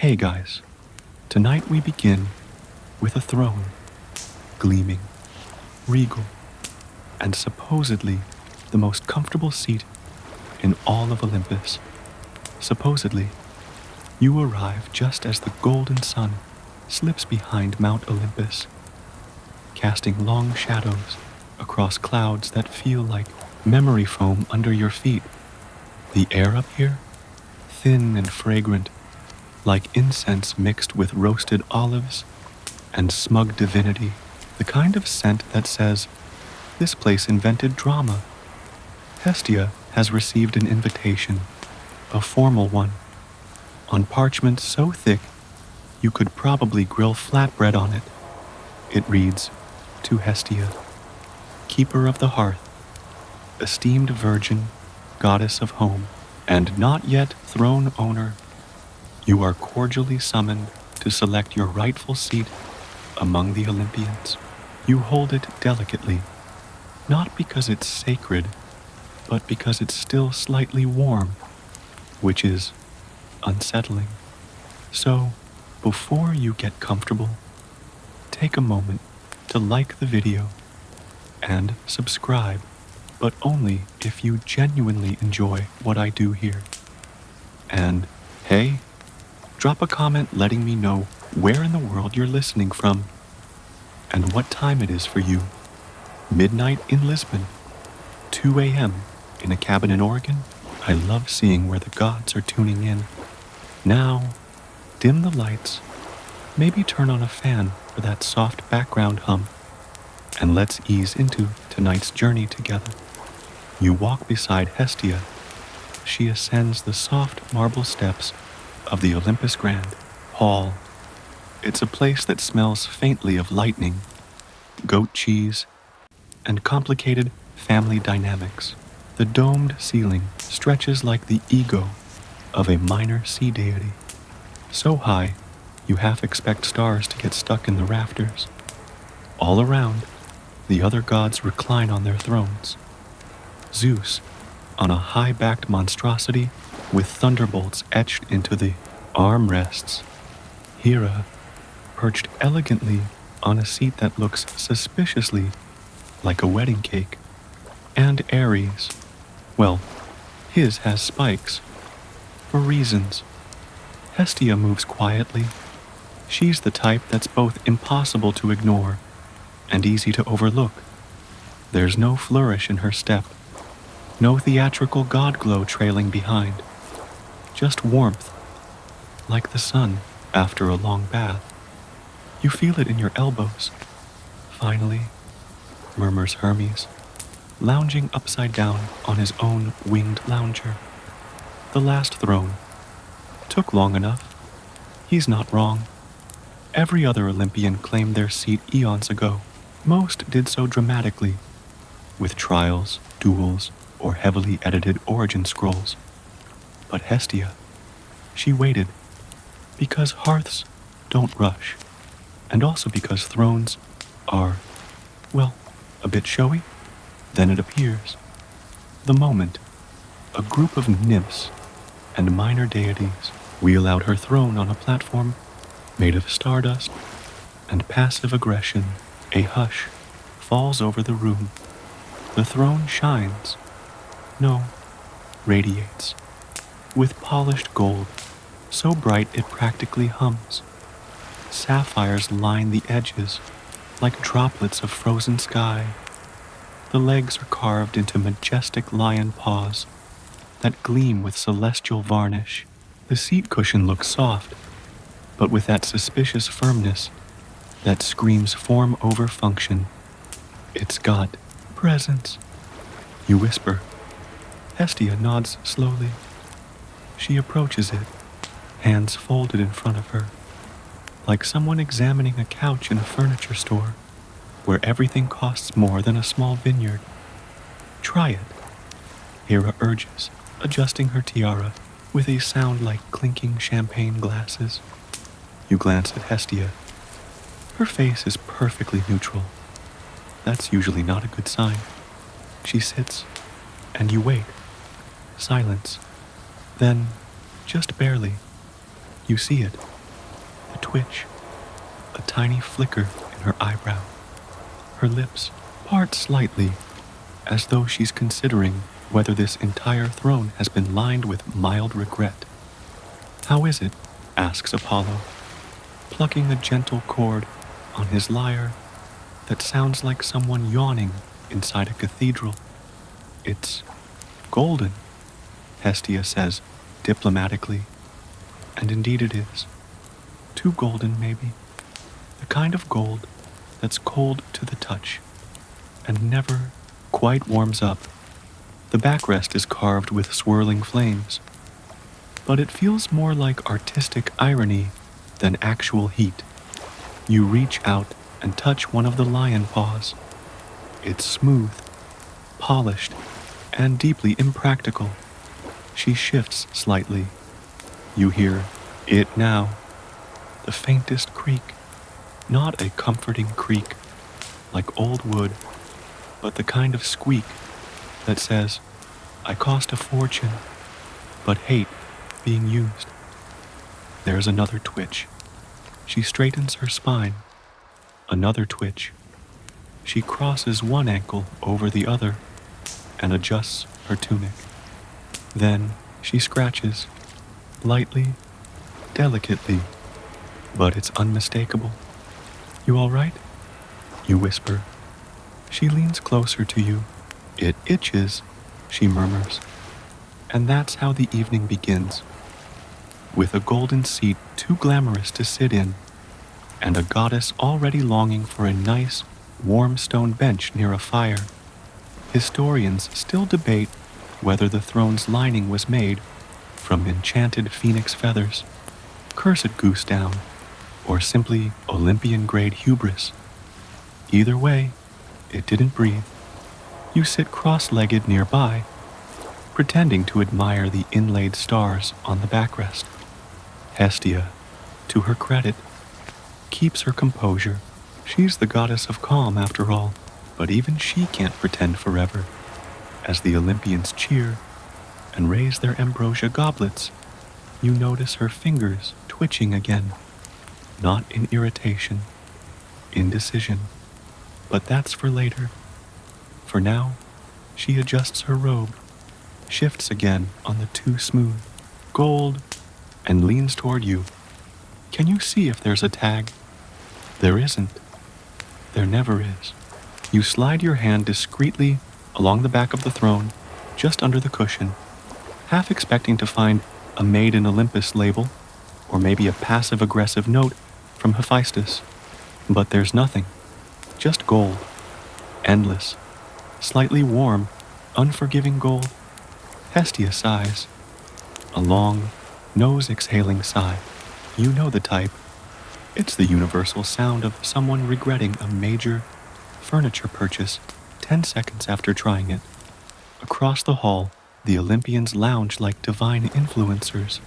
Hey guys, tonight we begin with a throne, gleaming, regal, and supposedly the most comfortable seat in all of Olympus. Supposedly, you arrive just as the golden sun slips behind Mount Olympus, casting long shadows across clouds that feel like memory foam under your feet. The air up here, thin and fragrant, like incense mixed with roasted olives and smug divinity, the kind of scent that says, this place invented drama. Hestia has received an invitation, a formal one, on parchment so thick you could probably grill flatbread on it. It reads, to Hestia, keeper of the hearth, esteemed virgin, goddess of home, and not yet throne owner, you are cordially summoned to select your rightful seat among the Olympians. You hold it delicately, not because it's sacred, but because it's still slightly warm, which is unsettling. So, before you get comfortable, take a moment to like the video and subscribe, but only if you genuinely enjoy what I do here. And hey, drop a comment letting me know where in the world you're listening from and what time it is for you. Midnight in Lisbon, 2 a.m. in a cabin in Oregon. I love seeing where the gods are tuning in. Now, dim the lights, maybe turn on a fan for that soft background hum, and let's ease into tonight's journey together. You walk beside Hestia. She ascends the soft marble steps of the Olympus Grand Hall. It's a place that smells faintly of lightning, goat cheese, and complicated family dynamics. The domed ceiling stretches like the ego of a minor sea deity, so high you half expect stars to get stuck in the rafters. All around, the other gods recline on their thrones. Zeus, on a high-backed monstrosity with thunderbolts etched into the armrests. Hera, perched elegantly on a seat that looks suspiciously like a wedding cake. And Ares, well, his has spikes. For reasons. Hestia moves quietly. She's the type that's both impossible to ignore and easy to overlook. There's no flourish in her step, no theatrical god glow trailing behind, just warmth, like the sun after a long bath. You feel it in your elbows. Finally, murmurs Hermes, lounging upside down on his own winged lounger. The last throne. Took long enough. He's not wrong. Every other Olympian claimed their seat eons ago. Most did so dramatically, with trials, duels, or heavily edited origin scrolls. But Hestia, she waited, because hearths don't rush, and also because thrones are, well, a bit showy. Then it appears. The moment, a group of nymphs and minor deities wheel out her throne on a platform made of stardust and passive aggression. A hush falls over the room. The throne shines. No, radiates. With polished gold, so bright it practically hums. Sapphires line the edges like droplets of frozen sky. The legs are carved into majestic lion paws that gleam with celestial varnish. The seat cushion looks soft, but with that suspicious firmness that screams form over function. It's got presence. You whisper. Hestia nods slowly. She approaches it, hands folded in front of her, like someone examining a couch in a furniture store where everything costs more than a small vineyard. Try it, Hera urges, adjusting her tiara with a sound like clinking champagne glasses. You glance at Hestia. Her face is perfectly neutral. That's usually not a good sign. She sits, and you wait. Silence. Then, just barely, you see it. twitch, a tiny flicker in her eyebrow. Her lips part slightly, as though she's considering whether this entire throne has been lined with mild regret. "How is it?" asks Apollo, plucking a gentle chord on his lyre that sounds like someone yawning inside a cathedral. "It's golden," Hestia says diplomatically, and indeed it is. Too golden, maybe. The kind of gold that's cold to the touch and never quite warms up. The backrest is carved with swirling flames, but it feels more like artistic irony than actual heat. You reach out and touch one of the lion paws. It's smooth, polished, and deeply impractical. She shifts slightly. You hear it now, the faintest creak, not a comforting creak like old wood, but the kind of squeak that says, "I cost a fortune, but hate being used." There's another twitch. She straightens her spine. Another twitch. She crosses one ankle over the other and adjusts her tunic. Then she scratches, lightly, delicately, but it's unmistakable. "You all right?" You whisper. She leans closer to you. "It itches," she murmurs. And that's how the evening begins, with a golden seat too glamorous to sit in, and a goddess already longing for a nice, warm stone bench near a fire. Historians still debate whether the throne's lining was made from enchanted phoenix feathers, cursed goose down, or simply Olympian-grade hubris. Either way, it didn't breathe. You sit cross-legged nearby, pretending to admire the inlaid stars on the backrest. Hestia, to her credit, keeps her composure. She's the goddess of calm after all, but even she can't pretend forever. As the Olympians cheer and raise their ambrosia goblets, you notice her fingers twitching again, not in irritation, indecision, but that's for later. For now, she adjusts her robe, shifts again on the too smooth gold, and leans toward you. "Can you see if there's a tag?" There isn't. There never is. You slide your hand discreetly along the back of the throne, just under the cushion, half expecting to find a Made in Olympus label, or maybe a passive-aggressive note from Hephaestus. But there's nothing. Just gold. Endless. Slightly warm, unforgiving gold. Hestia sighs. A long, nose-exhaling sigh. You know the type. It's the universal sound of someone regretting a major furniture purchase 10 seconds after trying it. Across the hall, the Olympians lounge like divine influencers.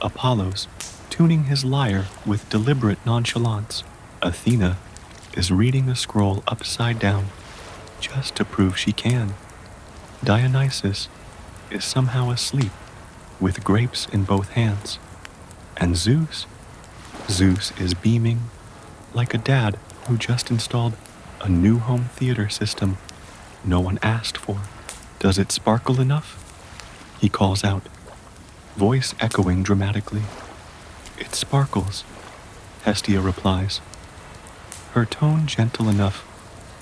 Apollo's tuning his lyre with deliberate nonchalance. Athena is reading a scroll upside down, just to prove she can. Dionysus is somehow asleep, with grapes in both hands. And Zeus is beaming like a dad who just installed a new home theater system no one asked for. "Does it sparkle enough?" he calls out, voice echoing dramatically. "It sparkles," Hestia replies, her tone gentle enough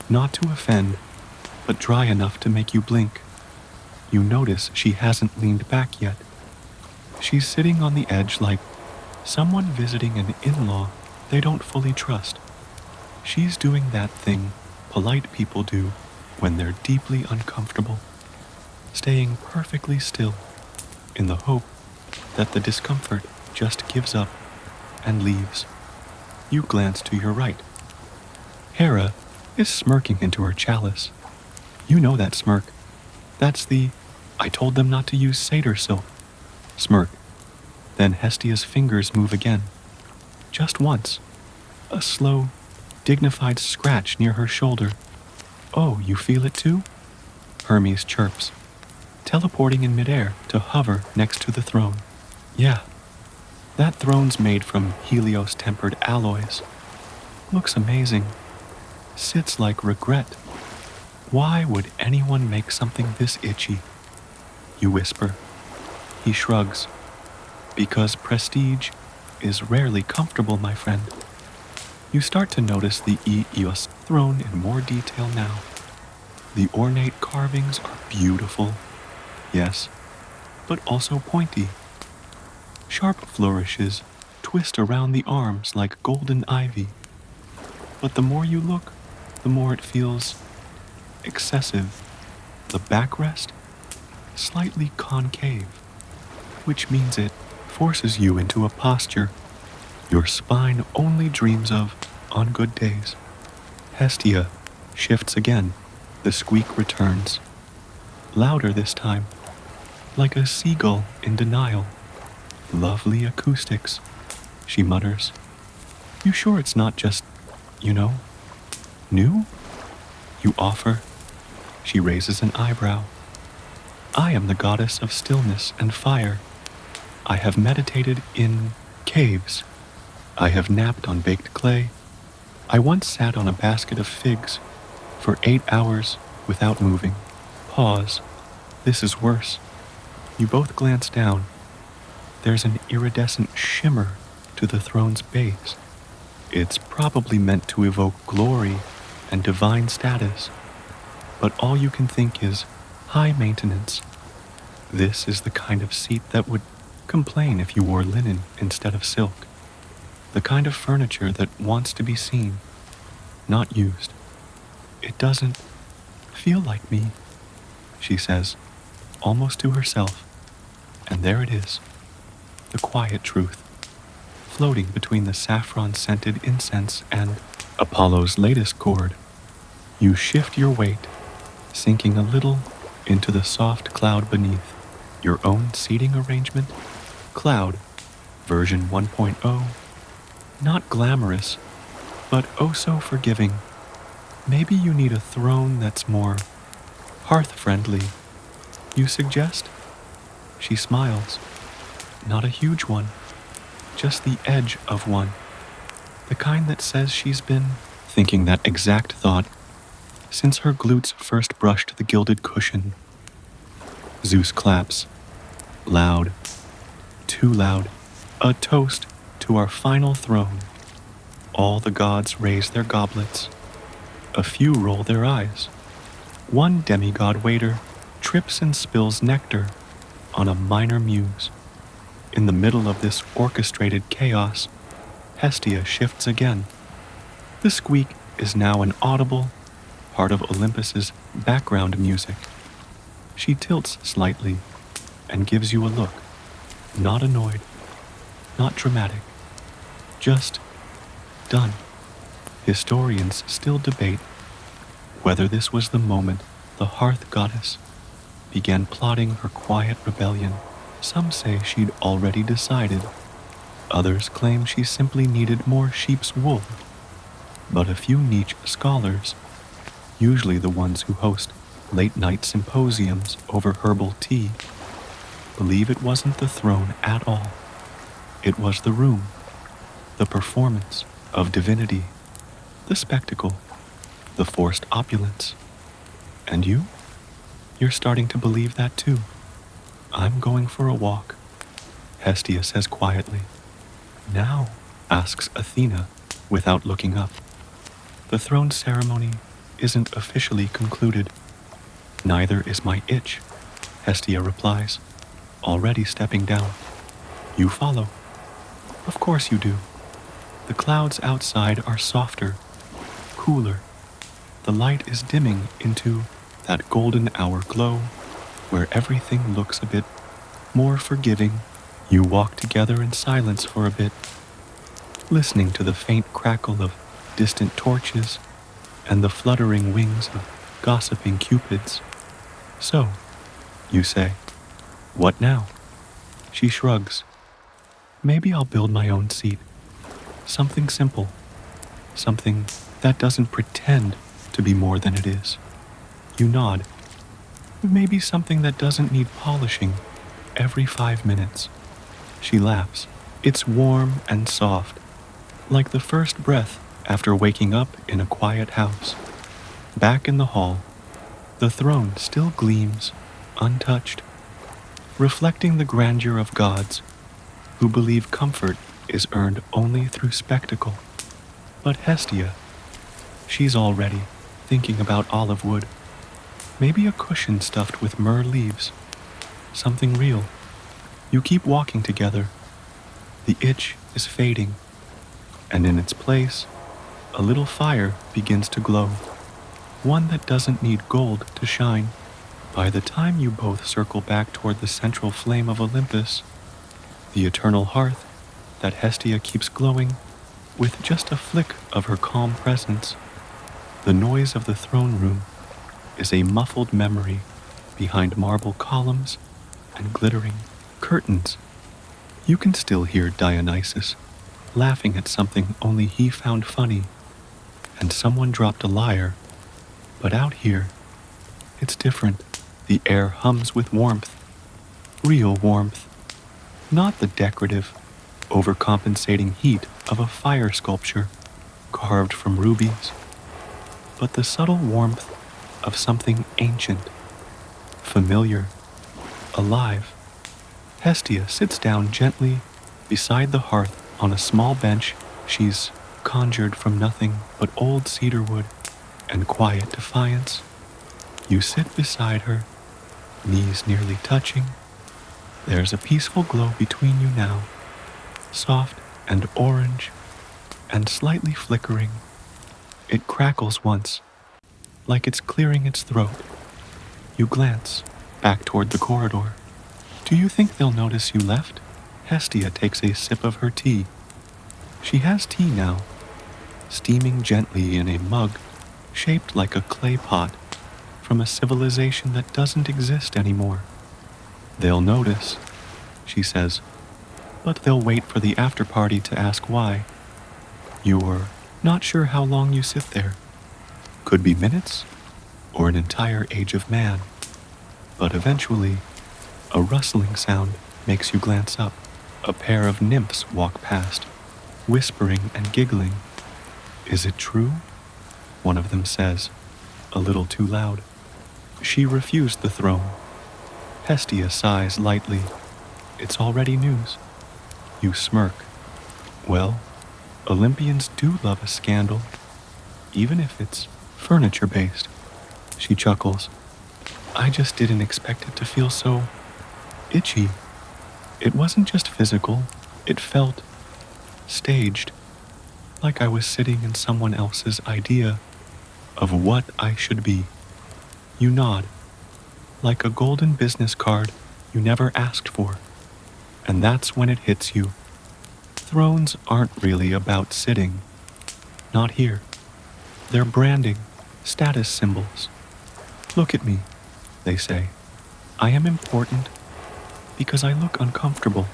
not to offend, but dry enough to make you blink. You notice she hasn't leaned back yet. She's sitting on the edge like someone visiting an in-law they don't fully trust. She's doing that thing polite people do when they're deeply uncomfortable, staying perfectly still in the hope that the discomfort just gives up and leaves. You glance to your right. Hera is smirking into her chalice. You know that smirk. That's the "I told them not to use satyr silk" smirk. Then Hestia's fingers move again. Just once. A slow, dignified scratch near her shoulder. "Oh, you feel it too?" Hermes chirps, teleporting in midair to hover next to the throne. "Yeah." That throne's made from Helios-tempered alloys. Looks amazing. Sits like regret. Why would anyone make something this itchy? You whisper. He shrugs. Because prestige is rarely comfortable, my friend. You start to notice the Eos throne in more detail now. The ornate carvings are beautiful, yes, but also pointy. Sharp flourishes twist around the arms like golden ivy. But the more you look, the more it feels excessive. The backrest, slightly concave, which means it forces you into a posture your spine only dreams of on good days. Hestia shifts again. The squeak returns. Louder this time, like a seagull in denial. Lovely acoustics, she mutters. You sure it's not just, new? You offer. She raises an eyebrow. I am the goddess of stillness and fire. I have meditated in caves. I have napped on baked clay. I once sat on a basket of figs for 8 hours without moving. Pause. This is worse. You both glance down. There's an iridescent shimmer to the throne's base. It's probably meant to evoke glory and divine status, but all you can think is high maintenance. This is the kind of seat that would complain if you wore linen instead of silk. The kind of furniture that wants to be seen, not used. It doesn't feel like me, she says, almost to herself. And there it is, the quiet truth, floating between the saffron-scented incense and Apollo's latest chord. You shift your weight, sinking a little into the soft cloud beneath. Your own seating arrangement? Cloud, version 1.0. Not glamorous, but oh so forgiving. Maybe you need a throne that's more hearth-friendly. You suggest? She smiles. Not a huge one, just the edge of one. The kind that says she's been thinking that exact thought since her glutes first brushed the gilded cushion. Zeus claps. Loud. Too loud. A toast to our final throne. All the gods raise their goblets. A few roll their eyes. One demigod waiter trips and spills nectar on a minor muse. In the middle of this orchestrated chaos, Hestia shifts again. The squeak is now an audible part of Olympus's background music. She tilts slightly and gives you a look. Not annoyed, not dramatic, just done. Historians still debate whether this was the moment the hearth goddess began plotting her quiet rebellion. Some say she'd already decided. Others claim she simply needed more sheep's wool. But a few niche scholars, usually the ones who host late-night symposiums over herbal tea, believe it wasn't the throne at all. It was the room, the performance of divinity, the spectacle, the forced opulence. And you? You're starting to believe that too. I'm going for a walk, Hestia says quietly. Now, asks Athena without looking up. The throne ceremony isn't officially concluded. Neither is my itch, Hestia replies, already stepping down. You follow. Of course you do. The clouds outside are softer, cooler. The light is dimming into that golden hour glow where everything looks a bit more forgiving. You walk together in silence for a bit, listening to the faint crackle of distant torches and the fluttering wings of gossiping cupids. So, you say, what now? She shrugs. Maybe I'll build my own seat. Something simple. Something that doesn't pretend to be more than it is. You nod. Maybe something that doesn't need polishing every 5 minutes. She laughs. It's warm and soft, like the first breath after waking up in a quiet house. Back in the hall, the throne still gleams, untouched, reflecting the grandeur of gods who believe comfort is earned only through spectacle. But Hestia, she's already thinking about olive wood, maybe a cushion stuffed with myrrh leaves, something real. You keep walking together. The itch is fading, and in its place, a little fire begins to glow, one that doesn't need gold to shine. By the time you both circle back toward the central flame of Olympus, the eternal hearth that Hestia keeps glowing with just a flick of her calm presence, the noise of the throne room is a muffled memory behind marble columns and glittering curtains. You can still hear Dionysus laughing at something only he found funny, and someone dropped a lyre. But out here, it's different. The air hums with warmth, real warmth, not the decorative, overcompensating heat of a fire sculpture carved from rubies, but the subtle warmth of something ancient, familiar, alive. Hestia sits down gently beside the hearth on a small bench she's conjured from nothing but old cedar wood and quiet defiance. You sit beside her, knees nearly touching. There's a peaceful glow between you now, soft and orange and slightly flickering. It crackles once, like it's clearing its throat. You glance back toward the corridor. Do you think they'll notice you left? Hestia takes a sip of her tea. She has tea now, steaming gently in a mug shaped like a clay pot from a civilization that doesn't exist anymore. They'll notice, she says, but they'll wait for the after party to ask why. You're not sure how long you sit there. Could be minutes or an entire age of man. But eventually, a rustling sound makes you glance up. A pair of nymphs walk past, whispering and giggling. Is it true? One of them says, a little too loud. She refused the throne. Hestia sighs lightly. It's already news. You smirk. Well, Olympians do love a scandal, even if it's furniture-based. She chuckles. I just didn't expect it to feel so itchy. It wasn't just physical, it felt staged, like I was sitting in someone else's idea of what I should be. You nod, like a golden business card you never asked for. And that's when it hits you. Thrones aren't really about sitting. Not here. They're branding, status symbols. Look at me, they say. I am important because I look uncomfortable.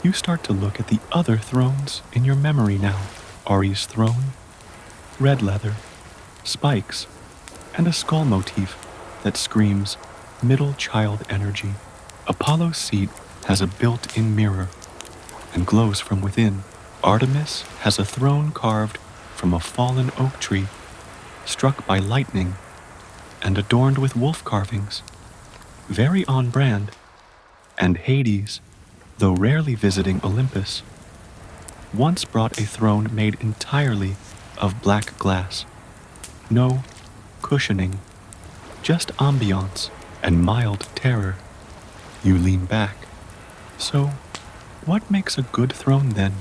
You start to look at the other thrones in your memory now. Ari's throne, red leather, spikes, and a skull motif that screams middle child energy. Apollo's seat has a built-in mirror and glows from within. Artemis has a throne carved from a fallen oak tree, struck by lightning and adorned with wolf carvings. Very on brand. And Hades, though rarely visiting Olympus, once brought a throne made entirely of black glass. No cushioning, just ambiance and mild terror. You lean back. So, what makes a good throne then?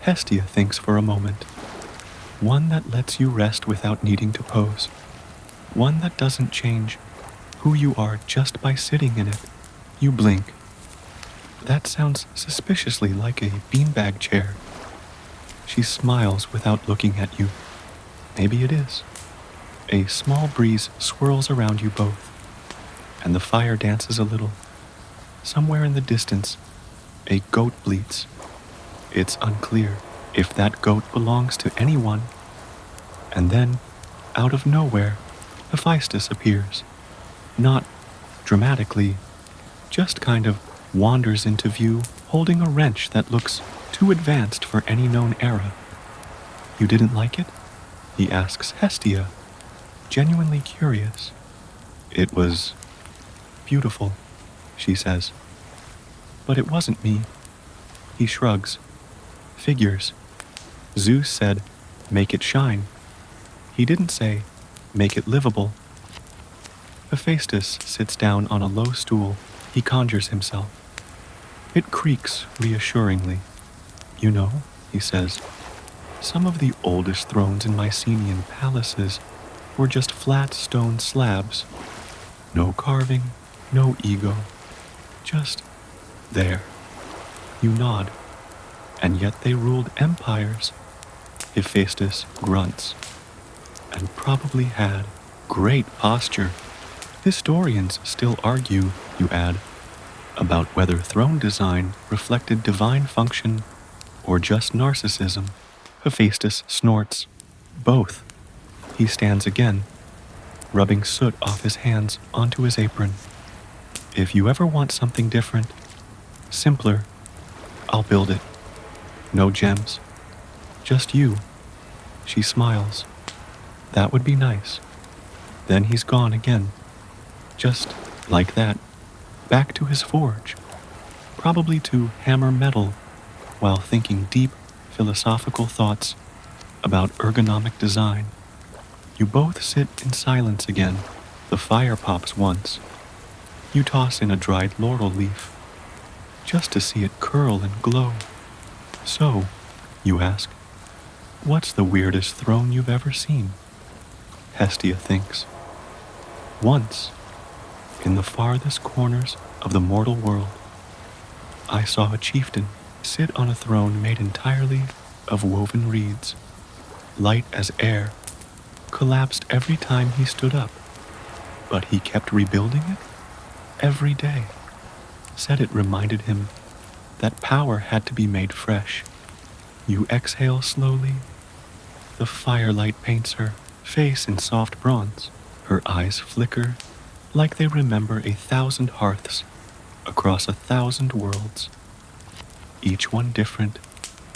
Hestia thinks for a moment. One that lets you rest without needing to pose. One that doesn't change who you are just by sitting in it. You blink. That sounds suspiciously like a beanbag chair. She smiles without looking at you. Maybe it is. A small breeze swirls around you both, and the fire dances a little. Somewhere in the distance, a goat bleats. It's unclear if that goat belongs to anyone. And then, out of nowhere, Hephaestus appears. Not dramatically, just kind of wanders into view holding a wrench that looks too advanced for any known era. You didn't like it? He asks Hestia, genuinely curious. It was beautiful, she says. But it wasn't me. He shrugs. Figures. Zeus said, make it shine. He didn't say, make it livable. Hephaestus sits down on a low stool. He conjures himself. It creaks reassuringly. You know, he says, some of the oldest thrones in Mycenaean palaces were just flat stone slabs. No carving, no ego. Just there. You nod. And yet they ruled empires. Hephaestus grunts. And probably had great posture. Historians still argue, you add, about whether throne design reflected divine function or just narcissism. Hephaestus snorts. Both. He stands again, rubbing soot off his hands onto his apron. If you ever want something different, simpler, I'll build it. No gems. Just you. She smiles. That would be nice. Then he's gone again. Just like that. Back to his forge. Probably to hammer metal while thinking deep philosophical thoughts about ergonomic design. You both sit in silence again. The fire pops once. You toss in a dried laurel leaf, just to see it curl and glow. So, you ask, what's the weirdest throne you've ever seen? Hestia thinks. Once, in the farthest corners of the mortal world, I saw a chieftain sit on a throne made entirely of woven reeds, light as air, collapsed every time he stood up. But he kept rebuilding it every day. Said it reminded him that power had to be made fresh. You exhale slowly. The firelight paints her face in soft bronze. Her eyes flicker like they remember 1,000 hearths across 1,000 worlds, each one different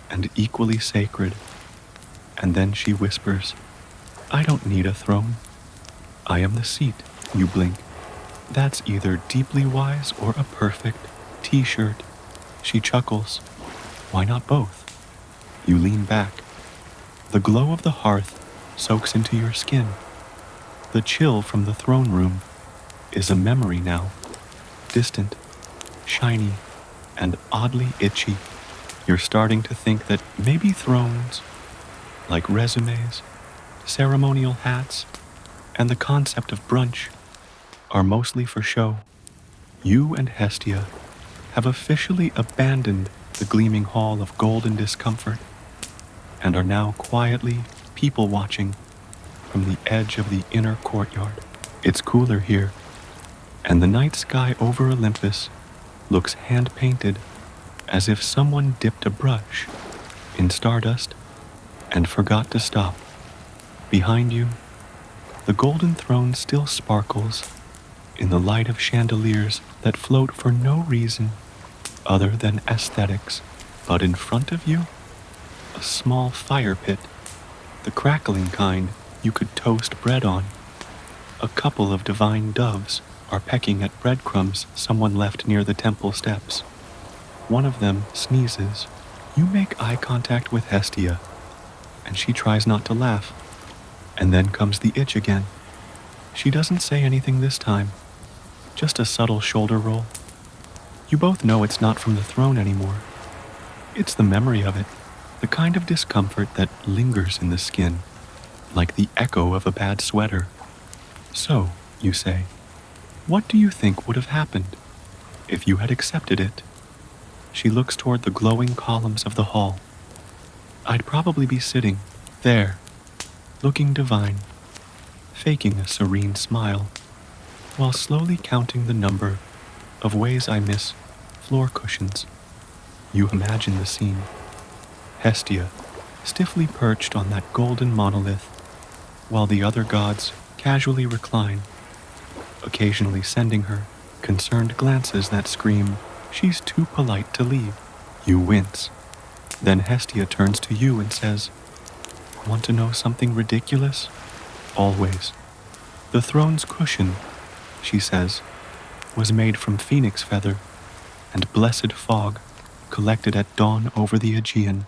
and equally sacred. And then she whispers, I don't need a throne. I am the seat. You blink. That's either deeply wise or a perfect t-shirt. She chuckles. Why not both? You lean back. The glow of the hearth soaks into your skin. The chill from the throne room is a memory now, distant, shiny, and oddly itchy. You're starting to think that maybe thrones, like resumes, ceremonial hats, and the concept of brunch, are mostly for show. You and Hestia have officially abandoned the gleaming hall of golden discomfort and are now quietly people-watching from the edge of the inner courtyard. It's cooler here, and the night sky over Olympus looks hand-painted, as if someone dipped a brush in stardust and forgot to stop. Behind you, the golden throne still sparkles in the light of chandeliers that float for no reason other than aesthetics. But in front of you, a small fire pit, the crackling kind you could toast bread on. A couple of divine doves are pecking at breadcrumbs someone left near the temple steps. One of them sneezes. You make eye contact with Hestia, and she tries not to laugh. And then comes the itch again. She doesn't say anything this time, just a subtle shoulder roll. You both know it's not from the throne anymore. It's the memory of it, the kind of discomfort that lingers in the skin, like the echo of a bad sweater. So, you say, what do you think would have happened if you had accepted it? She looks toward the glowing columns of the hall. I'd probably be sitting there, looking divine, faking a serene smile, while slowly counting the number of ways I miss floor cushions. You imagine the scene. Hestia, stiffly perched on that golden monolith, while the other gods casually recline, occasionally sending her concerned glances that scream, she's too polite to leave. You wince. Then Hestia turns to you and says, "Want to know something ridiculous?" "Always." "The throne's cushion," she says, "was made from phoenix feather and blessed fog collected at dawn over the Aegean."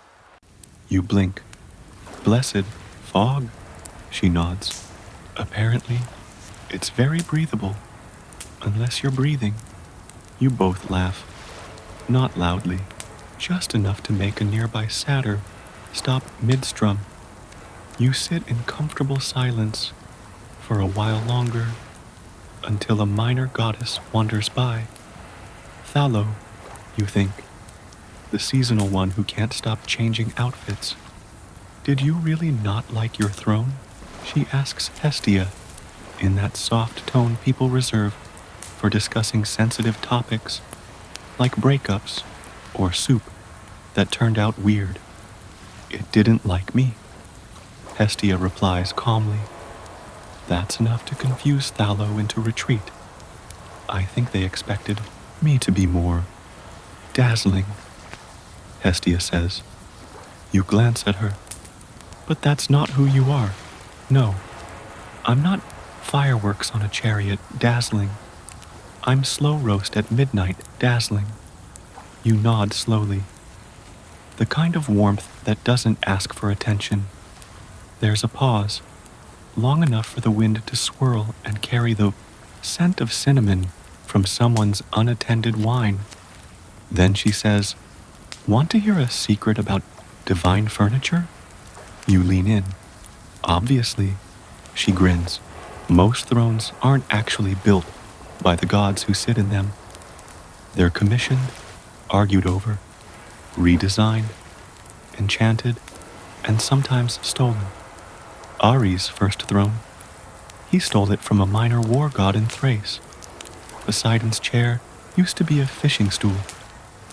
You blink. "Blessed fog?" She nods. "Apparently, it's very breathable, unless you're breathing." You both laugh. Not loudly, just enough to make a nearby satyr stop mid-strum. You sit in comfortable silence for a while longer, until a minor goddess wanders by. Thallo, you think, the seasonal one who can't stop changing outfits. "Did you really not like your throne?" she asks Hestia, in that soft tone people reserve for discussing sensitive topics, like breakups or soup that turned out weird. "It didn't like me," Hestia replies calmly. That's enough to confuse Thallo into retreat. "I think they expected me to be more dazzling," Hestia says. You glance at her. "But that's not who you are. No, I'm not fireworks on a chariot dazzling. I'm slow roast at midnight dazzling." You nod slowly. The kind of warmth that doesn't ask for attention. There's a pause, long enough for the wind to swirl and carry the scent of cinnamon from someone's unattended wine. Then she says, "Want to hear a secret about divine furniture?" You lean in. "Obviously," she grins. "Most thrones aren't actually built by the gods who sit in them. They're commissioned, argued over, redesigned, enchanted, and sometimes stolen. Ari's first throne, he stole it from a minor war god in Thrace. Poseidon's chair used to be a fishing stool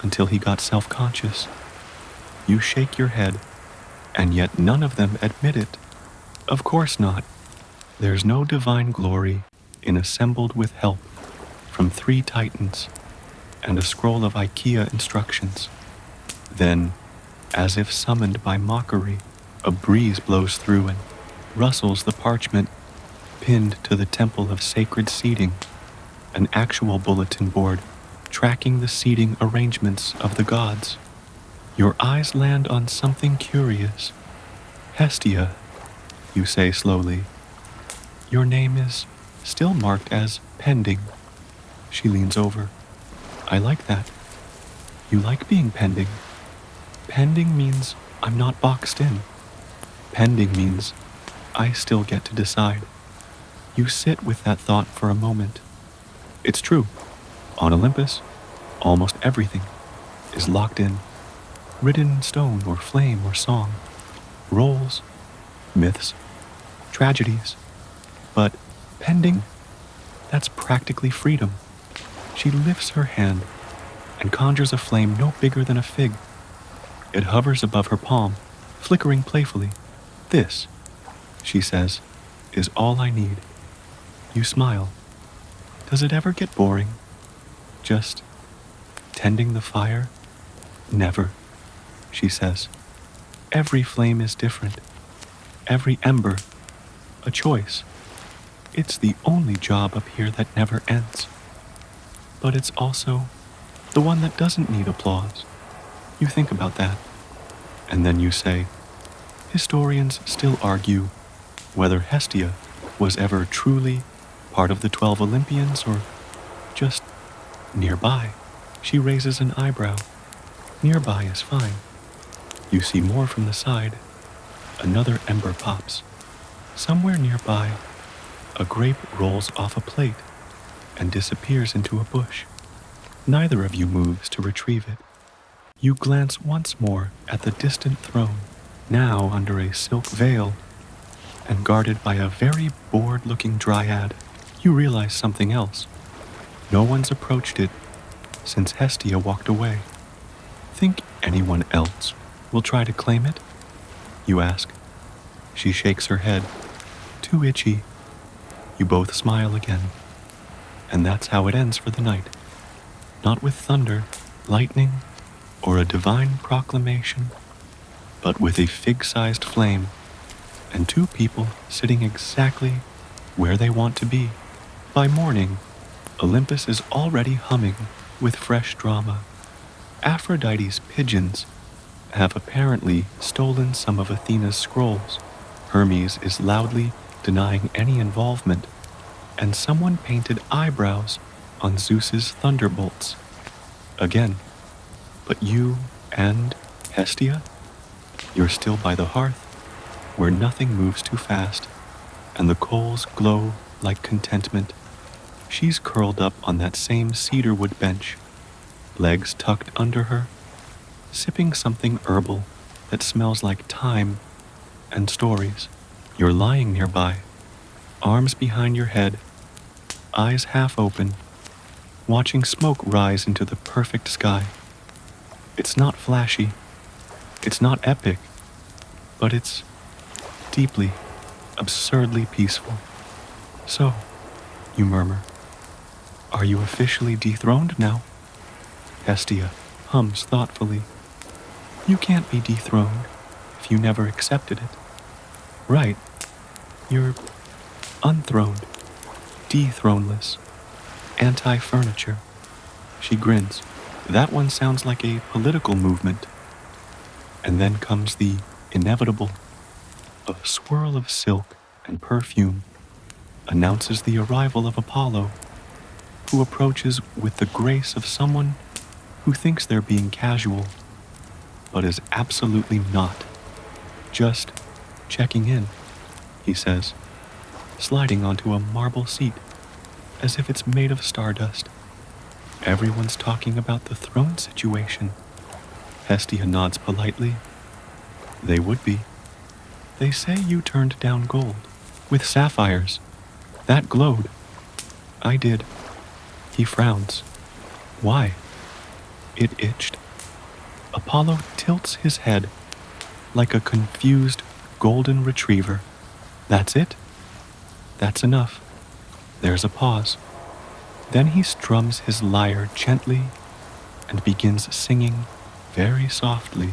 until he got self-conscious." You shake your head, and yet none of them admit it. Of course not. There's no divine glory in assembled with help from 3 titans and a scroll of IKEA instructions. Then, as if summoned by mockery, a breeze blows through and rustles the parchment pinned to the temple of sacred seating, an actual bulletin board tracking the seating arrangements of the gods. Your eyes land on something curious. "Hestia," you say slowly. "Your name is still marked as pending." She leans over. "I like that. You like being pending. Pending means I'm not boxed in. Pending means I still get to decide." You sit with that thought for a moment. It's true. On Olympus, almost everything is locked in, written in stone or flame or song, roles, myths, tragedies. But pending, that's practically freedom. She lifts her hand and conjures a flame no bigger than a fig. It hovers above her palm, flickering playfully. "This," she says, "is all I need." You smile. Does it ever get boring? Just tending the fire? "Never," she says. "Every flame is different. Every ember, a choice. It's the only job up here that never ends. But it's also the one that doesn't need applause." You think about that. And then you say, "Historians still argue whether Hestia was ever truly part of the 12 Olympians or just nearby." She raises an eyebrow. "Nearby is fine." You see more from the side. Another ember pops. Somewhere nearby, a grape rolls off a plate and disappears into a bush. Neither of you moves to retrieve it. You glance once more at the distant throne, now under a silk veil and guarded by a very bored-looking dryad. You realize something else. No one's approached it since Hestia walked away. "Think anyone else will try to claim it?" you ask. She shakes her head. "Too itchy." You both smile again. And that's how it ends for the night. Not with thunder, lightning, or a divine proclamation, but with a fig-sized flame and two people sitting exactly where they want to be. By morning, Olympus is already humming with fresh drama. Aphrodite's pigeons have apparently stolen some of Athena's scrolls. Hermes is loudly denying any involvement, and someone painted eyebrows on Zeus's thunderbolts. Again, but you and Hestia, you're still by the hearth, where nothing moves too fast, and the coals glow like contentment. She's curled up on that same cedarwood bench, legs tucked under her, sipping something herbal that smells like thyme and stories. You're lying nearby, arms behind your head, eyes half open, watching smoke rise into the perfect sky. It's not flashy, it's not epic, but it's deeply, absurdly peaceful. So, you murmur, are you officially dethroned now? Hestia hums thoughtfully. You can't be dethroned if you never accepted it. Right, you're unthroned, dethroneless, anti-furniture. She grins. That one sounds like a political movement. And then comes the inevitable. A swirl of silk and perfume announces the arrival of Apollo, who approaches with the grace of someone who thinks they're being casual, but is absolutely not. Just checking in, he says, sliding onto a marble seat, as if it's made of stardust. Everyone's talking about the throne situation. Hestia nods politely. They would be. They say you turned down gold with sapphires. That glowed. I did. He frowns. Why? It itched. Apollo tilts his head like a confused golden retriever. That's it? That's enough. There's a pause. Then he strums his lyre gently and begins singing very softly,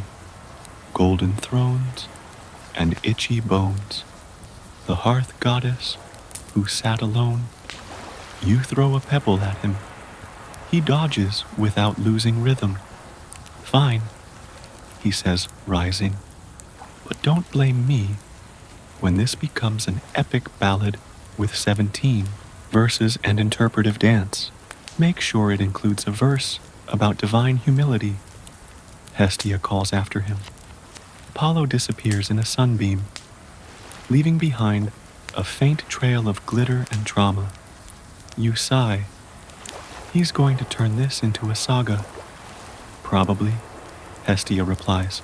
golden thrones and itchy bones. The hearth goddess who sat alone. You throw a pebble at him. He dodges without losing rhythm. Fine, he says, rising. But don't blame me when this becomes an epic ballad with 17 verses and interpretive dance. Make sure it includes a verse about divine humility. Hestia calls after him. Apollo disappears in a sunbeam, leaving behind a faint trail of glitter and drama. You sigh. He's going to turn this into a saga. Probably, Hestia replies.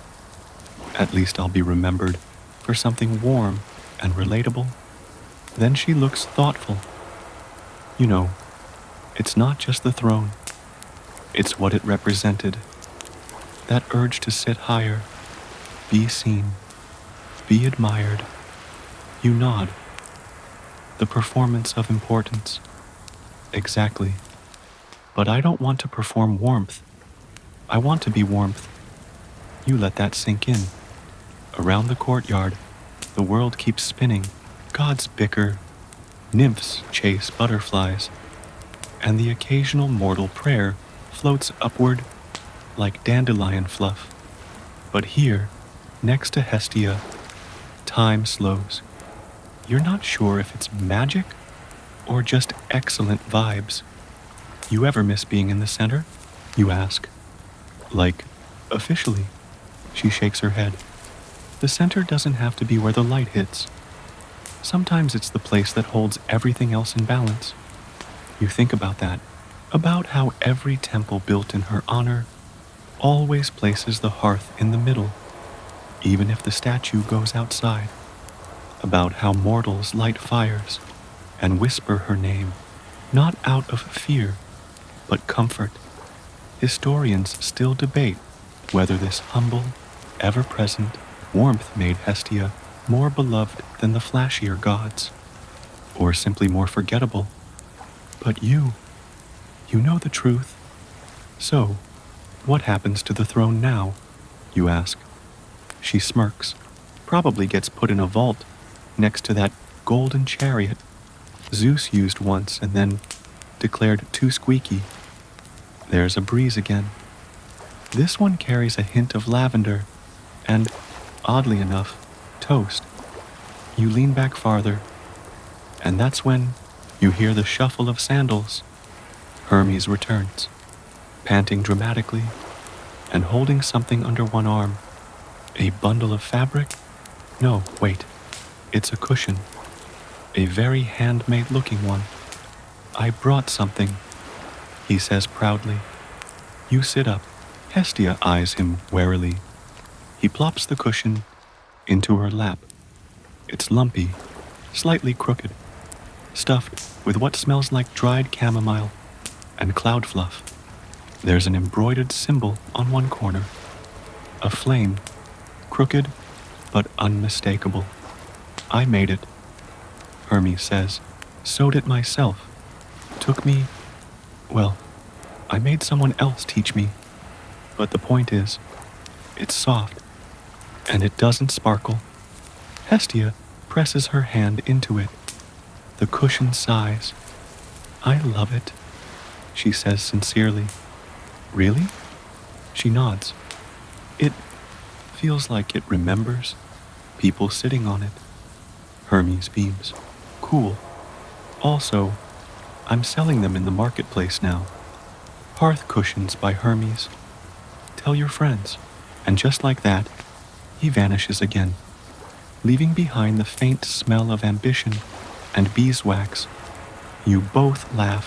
At least I'll be remembered for something warm and relatable. Then she looks thoughtful. You know, it's not just the throne. It's what it represented. That urge to sit higher, be seen, be admired. You nod. The performance of importance. Exactly. But I don't want to perform warmth. I want to be warmth. You let that sink in. Around the courtyard, the world keeps spinning. Gods bicker, nymphs chase butterflies, and the occasional mortal prayer floats upward like dandelion fluff. But here, next to Hestia, time slows. You're not sure if it's magic or just excellent vibes. You ever miss being in the center? You ask. Like, officially. She shakes her head. The center doesn't have to be where the light hits. Sometimes it's the place that holds everything else in balance. You think about that, about how every temple built in her honor always places the hearth in the middle, even if the statue goes outside. About how mortals light fires and whisper her name, not out of fear, but comfort. Historians still debate whether this humble, ever-present warmth made Hestia more beloved than the flashier gods, or simply more forgettable. But you know the truth. So, What happens to the throne now? You ask. She smirks. Probably gets put in a vault next to that golden chariot Zeus used once and then declared too squeaky. There's a breeze again. This one carries a hint of lavender and, oddly enough, toast. You lean back farther, and that's when you hear the shuffle of sandals. Hermes returns, panting dramatically and holding something under one arm. A bundle of fabric? No, wait. It's a cushion. A very handmade looking one. I brought something, he says proudly. You sit up. Hestia eyes him warily. He plops the cushion into her lap. It's lumpy, slightly crooked, stuffed with what smells like dried chamomile and cloud fluff. There's an embroidered symbol on one corner. A flame, crooked but unmistakable. I made it, Hermes says. Sewed it myself. Took me, well, I made someone else teach me. But the point is, it's soft, and it doesn't sparkle. Hestia presses her hand into it. The cushion sighs. I love it, she says sincerely. Really? She nods. It feels like it remembers people sitting on it. Hermes beams. Cool. Also, I'm selling them in the marketplace now. Hearth cushions by Hermes. Tell your friends. And just like that, he vanishes again, leaving behind the faint smell of ambition and beeswax. You both laugh,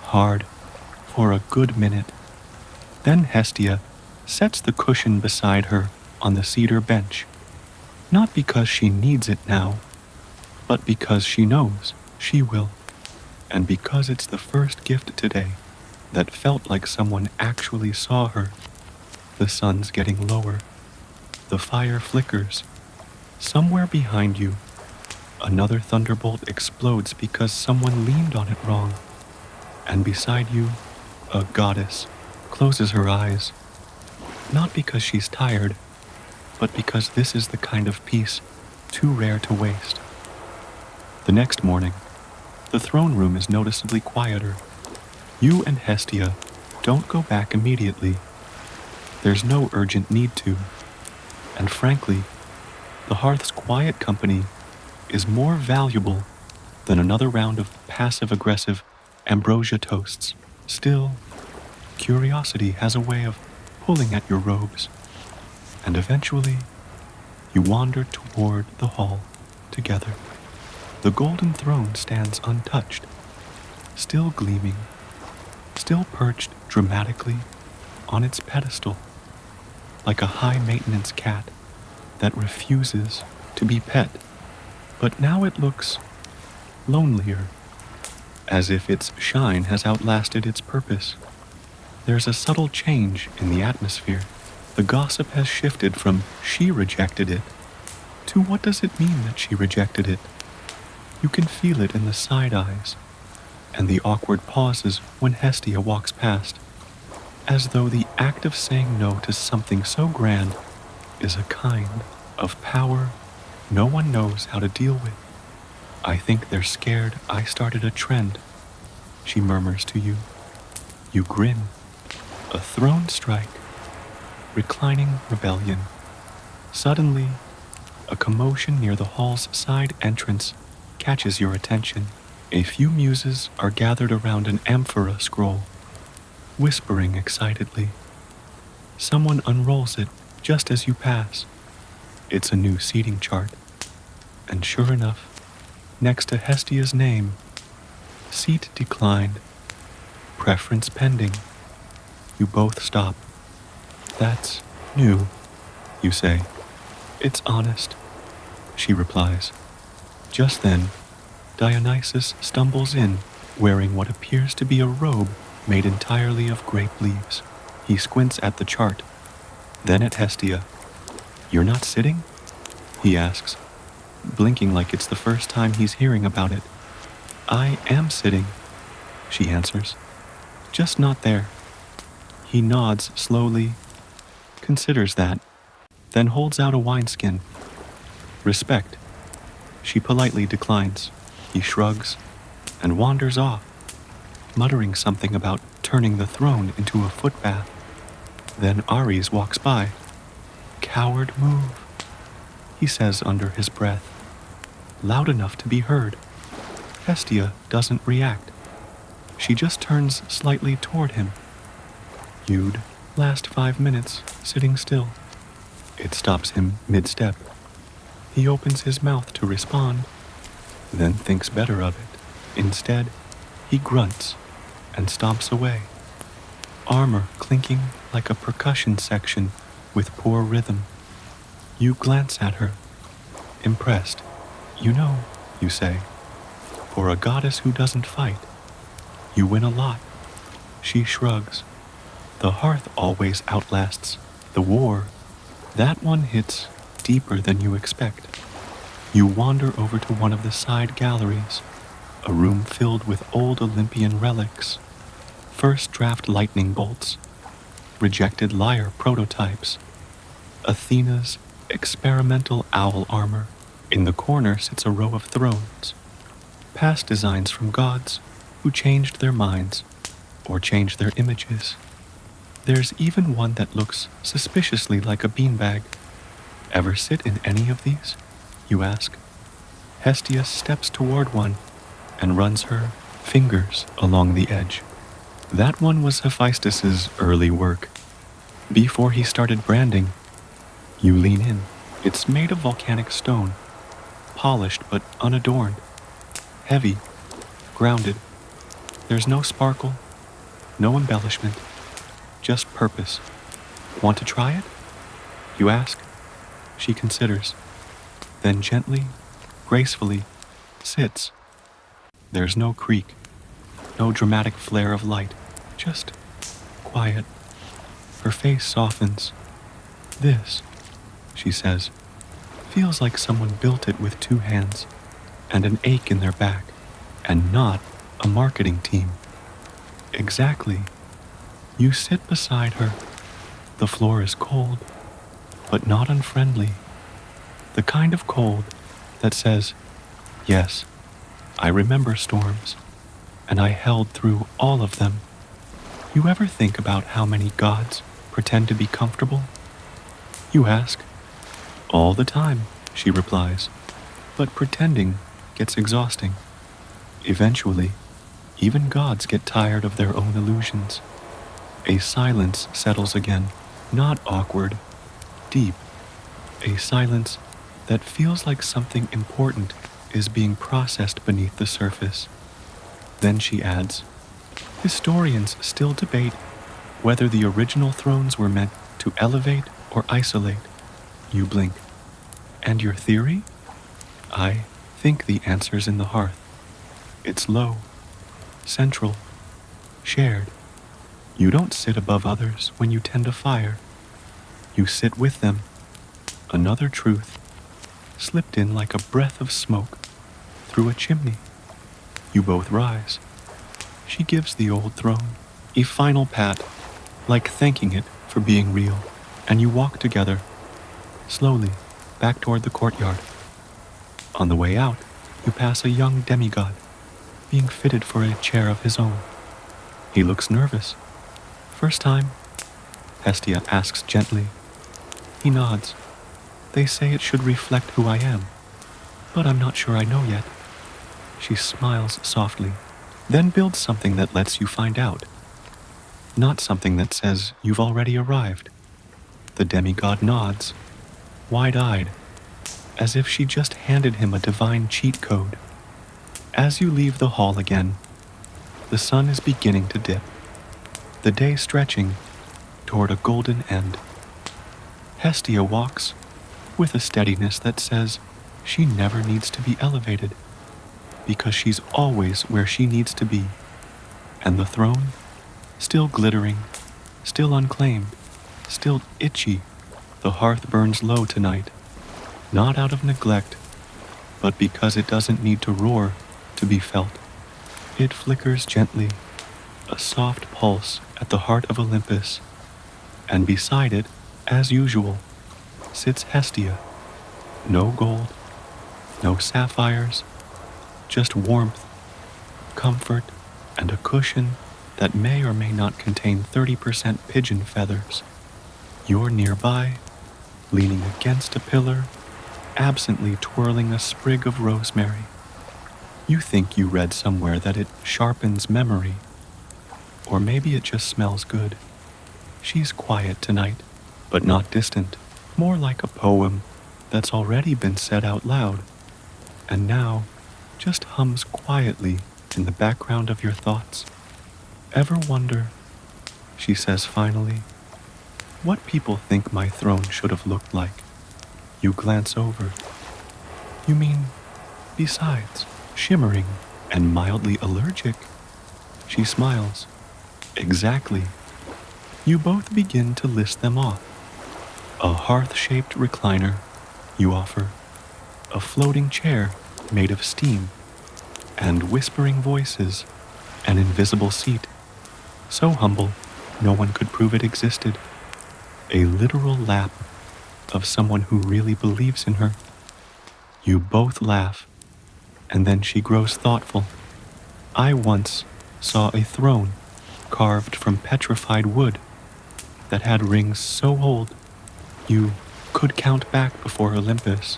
hard, for a good minute. Then Hestia sets the cushion beside her on the cedar bench, not because she needs it now, but because she knows she will, and because it's the first gift today that felt like someone actually saw her. The sun's getting lower. The fire flickers. Somewhere behind you, another thunderbolt explodes because someone leaned on it wrong. And beside you, a goddess closes her eyes. Not because she's tired, but because this is the kind of peace too rare to waste. The next morning, the throne room is noticeably quieter. You and Hestia don't go back immediately. There's no urgent need to. And frankly, the hearth's quiet company is more valuable than another round of passive-aggressive ambrosia toasts. Still, curiosity has a way of pulling at your robes, and eventually, you wander toward the hall together. The golden throne stands untouched, still gleaming, still perched dramatically on its pedestal, like a high-maintenance cat that refuses to be pet. But now it looks lonelier, as if its shine has outlasted its purpose. There's a subtle change in the atmosphere. The gossip has shifted from "she rejected it" to "what does it mean that she rejected it?" You can feel it in the side eyes and the awkward pauses when Hestia walks past, as though the act of saying no to something so grand is a kind of power no one knows how to deal with. I think they're scared I started a trend, she murmurs to you. You grin. A throne strike. Reclining rebellion. Suddenly, a commotion near the hall's side entrance catches your attention. A few muses are gathered around an amphora scroll, whispering excitedly. Someone unrolls it just as you pass. It's a new seating chart. And sure enough, next to Hestia's name, seat declined, preference pending. You both stop. That's new, you say. It's honest, she replies. Just then, Dionysus stumbles in, wearing what appears to be a robe made entirely of grape leaves. He squints at the chart, then at Hestia. You're not sitting? He asks, blinking like it's the first time he's hearing about it. I am sitting, she answers. Just not there. He nods slowly, considers that, then holds out a wineskin. Respect. She politely declines. He shrugs and wanders off, muttering something about turning the throne into a footbath. Then Ares walks by. Coward move, he says under his breath, loud enough to be heard. Hestia doesn't react. She just turns slightly toward him. You'd last 5 minutes sitting still. It stops him mid-step. He opens his mouth to respond, then thinks better of it. Instead, he grunts and stomps away, armor clinking like a percussion section with poor rhythm. You glance at her, impressed. You know, you say, for a goddess who doesn't fight, you win a lot. She shrugs. The hearth always outlasts the war. That one hits deeper than you expect. You wander over to one of the side galleries, a room filled with old Olympian relics, first draft lightning bolts, rejected lyre prototypes, Athena's experimental owl armor. In the corner sits a row of thrones, past designs from gods who changed their minds or changed their images. There's even one that looks suspiciously like a beanbag. Ever sit in any of these? You ask. Hestia steps toward one and runs her fingers along the edge. That one was Hephaestus's early work. Before he started branding, you lean in. It's made of volcanic stone, polished but unadorned, heavy, grounded. There's no sparkle, no embellishment, just purpose. Want to try it? You ask. She considers, then gently, gracefully, sits. There's no creak, no dramatic flare of light, just quiet. Her face softens. This, she says, feels like someone built it with 2 hands and an ache in their back, and not a marketing team. Exactly. You sit beside her. The floor is cold, but not unfriendly. The kind of cold that says, yes, I remember storms, and I held through all of them. You ever think about how many gods pretend to be comfortable? You ask. All the time, she replies, but pretending gets exhausting. Eventually, even gods get tired of their own illusions. A silence settles again, not awkward, deep. A silence that feels like something important is being processed beneath the surface. Then she adds, historians still debate whether the original thrones were meant to elevate or isolate. You blink. And your theory? I think the answer's in the hearth. It's low, central, shared. You don't sit above others when you tend a fire. You sit with them. Another truth, slipped in like a breath of smoke through a chimney. You both rise. She gives the old throne a final pat, like thanking it for being real, and you walk together, slowly, back toward the courtyard. On the way out, you pass a young demigod, being fitted for a chair of his own. He looks nervous. First time? Hestia asks gently. He nods. They say it should reflect who I am, but I'm not sure I know yet. She smiles softly, then builds something that lets you find out. Not something that says you've already arrived. The demigod nods, wide-eyed, as if she just handed him a divine cheat code. As you leave the hall again, the sun is beginning to dip, the day stretching toward a golden end. Hestia walks with a steadiness that says she never needs to be elevated, because she's always where she needs to be. And the throne, still glittering, still unclaimed, still itchy. The hearth burns low tonight, not out of neglect, but because it doesn't need to roar to be felt. It flickers gently, a soft pulse at the heart of Olympus, and beside it, as usual, sits Hestia. No gold, no sapphires, just warmth, comfort, and a cushion that may or may not contain 30% pigeon feathers. You're nearby, leaning against a pillar, absently twirling a sprig of rosemary. You think you read somewhere that it sharpens memory, or maybe it just smells good. She's quiet tonight, but not distant, more like a poem that's already been said out loud, and now just hums quietly in the background of your thoughts. Ever wonder, she says finally, what people think my throne should have looked like? You glance over. You mean, besides, shimmering and mildly allergic? She smiles. Exactly. You both begin to list them off. A hearth-shaped recliner, you offer. A floating chair made of steam. And whispering voices. An invisible seat. So humble, no one could prove it existed. A literal lap of someone who really believes in her. You both laugh, and then she grows thoughtful. I once saw a throne carved from petrified wood that had rings so old you could count back before Olympus.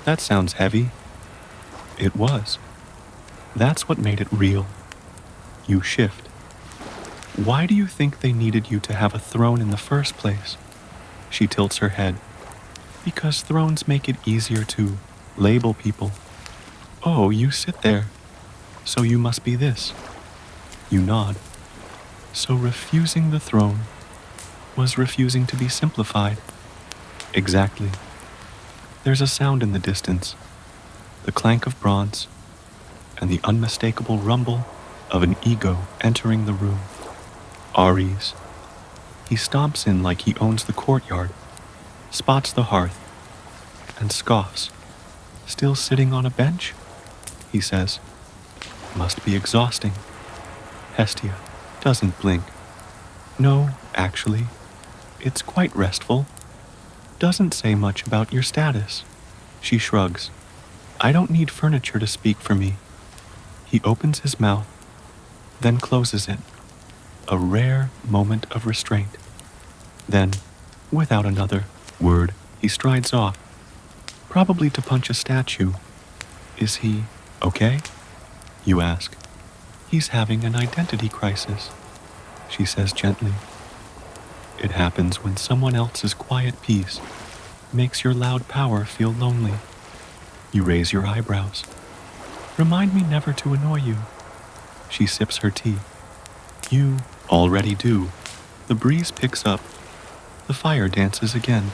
That sounds heavy. It was. That's what made it real. You shift. Why do you think they needed you to have a throne in the first place? She tilts her head. Because thrones make it easier to label people. Oh, you sit there. So you must be this. You nod. So refusing the throne was refusing to be simplified. Exactly. There's a sound in the distance. The clank of bronze and the unmistakable rumble of an ego entering the room. Ares. He stomps in like he owns the courtyard, spots the hearth, and scoffs. Still sitting on a bench? He says. Must be exhausting. Hestia doesn't blink. No, actually, it's quite restful. Doesn't say much about your status. She shrugs. I don't need furniture to speak for me. He opens his mouth, then closes it. A rare moment of restraint. Then, without another word, he strides off, probably to punch a statue. Is he okay? You ask. He's having an identity crisis, she says gently. It happens when someone else's quiet peace makes your loud power feel lonely. You raise your eyebrows. Remind me never to annoy you. She sips her tea. You already do. The breeze picks up. The fire dances again,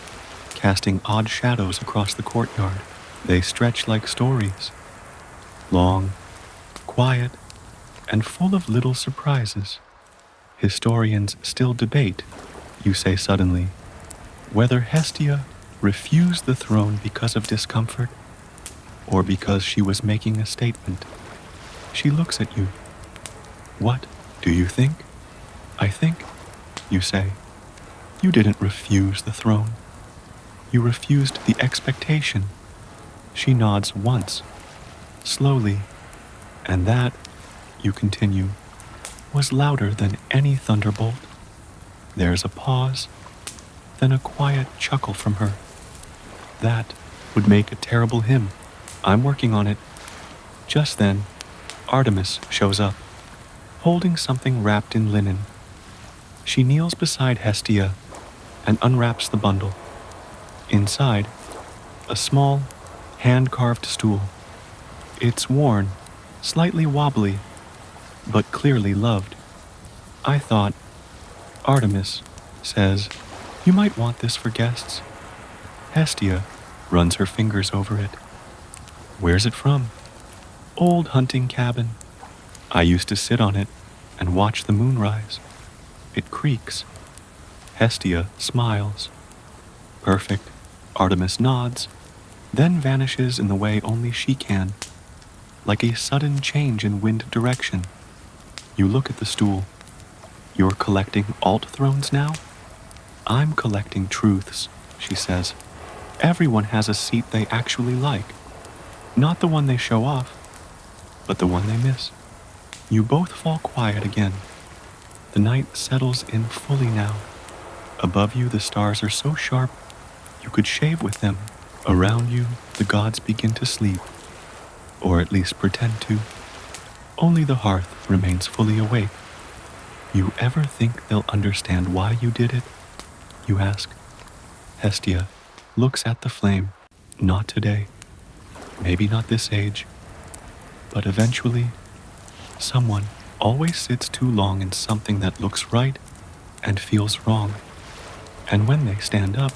casting odd shadows across the courtyard. They stretch like stories. Long, quiet, and full of little surprises. Historians still debate, you say suddenly, whether Hestia refused the throne because of discomfort or because she was making a statement. She looks at you. What do you think? I think, you say. You didn't refuse the throne. You refused the expectation. She nods once, slowly, and that, you continue, was louder than any thunderbolt. There's a pause, then a quiet chuckle from her. That would make a terrible hymn. I'm working on it. Just then, Artemis shows up, holding something wrapped in linen. She kneels beside Hestia and unwraps the bundle. Inside, a small, hand-carved stool. It's worn, slightly wobbly, but clearly loved. I thought, Artemis says, you might want this for guests. Hestia runs her fingers over it. Where's it from? Old hunting cabin. I used to sit on it and watch the moon rise. It creaks. Hestia smiles. Perfect. Artemis nods, then vanishes in the way only she can, like a sudden change in wind direction. You look at the stool. You're collecting alt thrones now? I'm collecting truths, she says. Everyone has a seat they actually like. Not the one they show off, but the one they miss. You both fall quiet again. The night settles in fully now. Above you, the stars are so sharp, you could shave with them. Around you, the gods begin to sleep, or at least pretend to. Only the hearth remains fully awake. You ever think they'll understand why you did it? You ask. Hestia looks at the flame. Not today. Maybe not this age. But eventually, someone always sits too long in something that looks right and feels wrong. And when they stand up,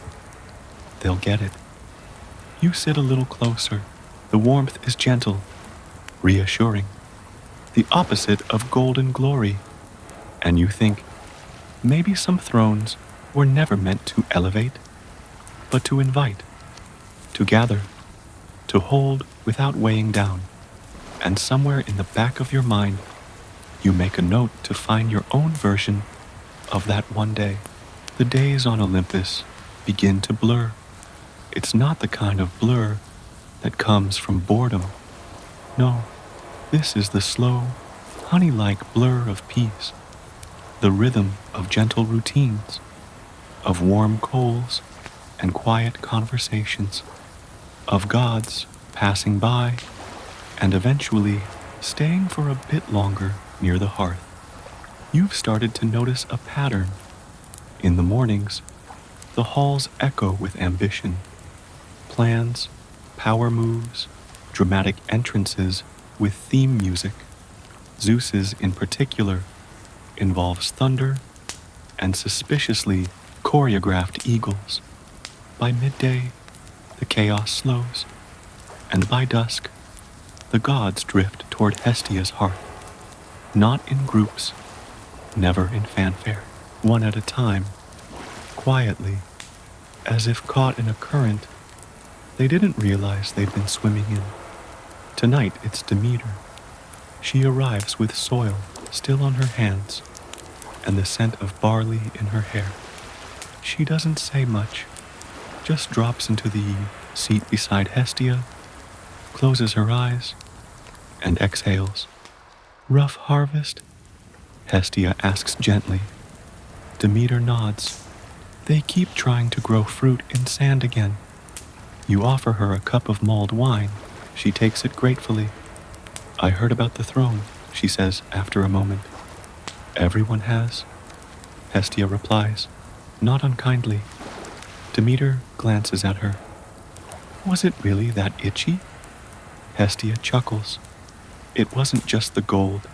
they'll get it. You sit a little closer. The warmth is gentle, reassuring, the opposite of golden glory. And you think, maybe some thrones were never meant to elevate, but to invite, to gather, to hold without weighing down. And somewhere in the back of your mind, you make a note to find your own version of that one day. The days on Olympus begin to blur. It's not the kind of blur that comes from boredom. No, this is the slow, honey-like blur of peace, the rhythm of gentle routines, of warm coals and quiet conversations, of gods passing by and eventually staying for a bit longer near the hearth. You've started to notice a pattern. In the mornings, the halls echo with ambition. Plans, power moves, dramatic entrances with theme music. Zeus's in particular involves thunder and suspiciously choreographed eagles. By midday, the chaos slows, and by dusk, the gods drift toward Hestia's hearth. Not in groups, never in fanfare, one at a time, quietly, as if caught in a current they didn't realize they'd been swimming in. Tonight it's Demeter. She arrives with soil still on her hands and the scent of barley in her hair. She doesn't say much, just drops into the seat beside Hestia, closes her eyes, and exhales. Rough harvest? Hestia asks gently. Demeter nods. They keep trying to grow fruit in sand again. You offer her a cup of mulled wine. She takes it gratefully. I heard about the throne, she says after a moment. Everyone has, Hestia replies, not unkindly. Demeter glances at her. Was it really that itchy? Hestia chuckles. It wasn't just the gold.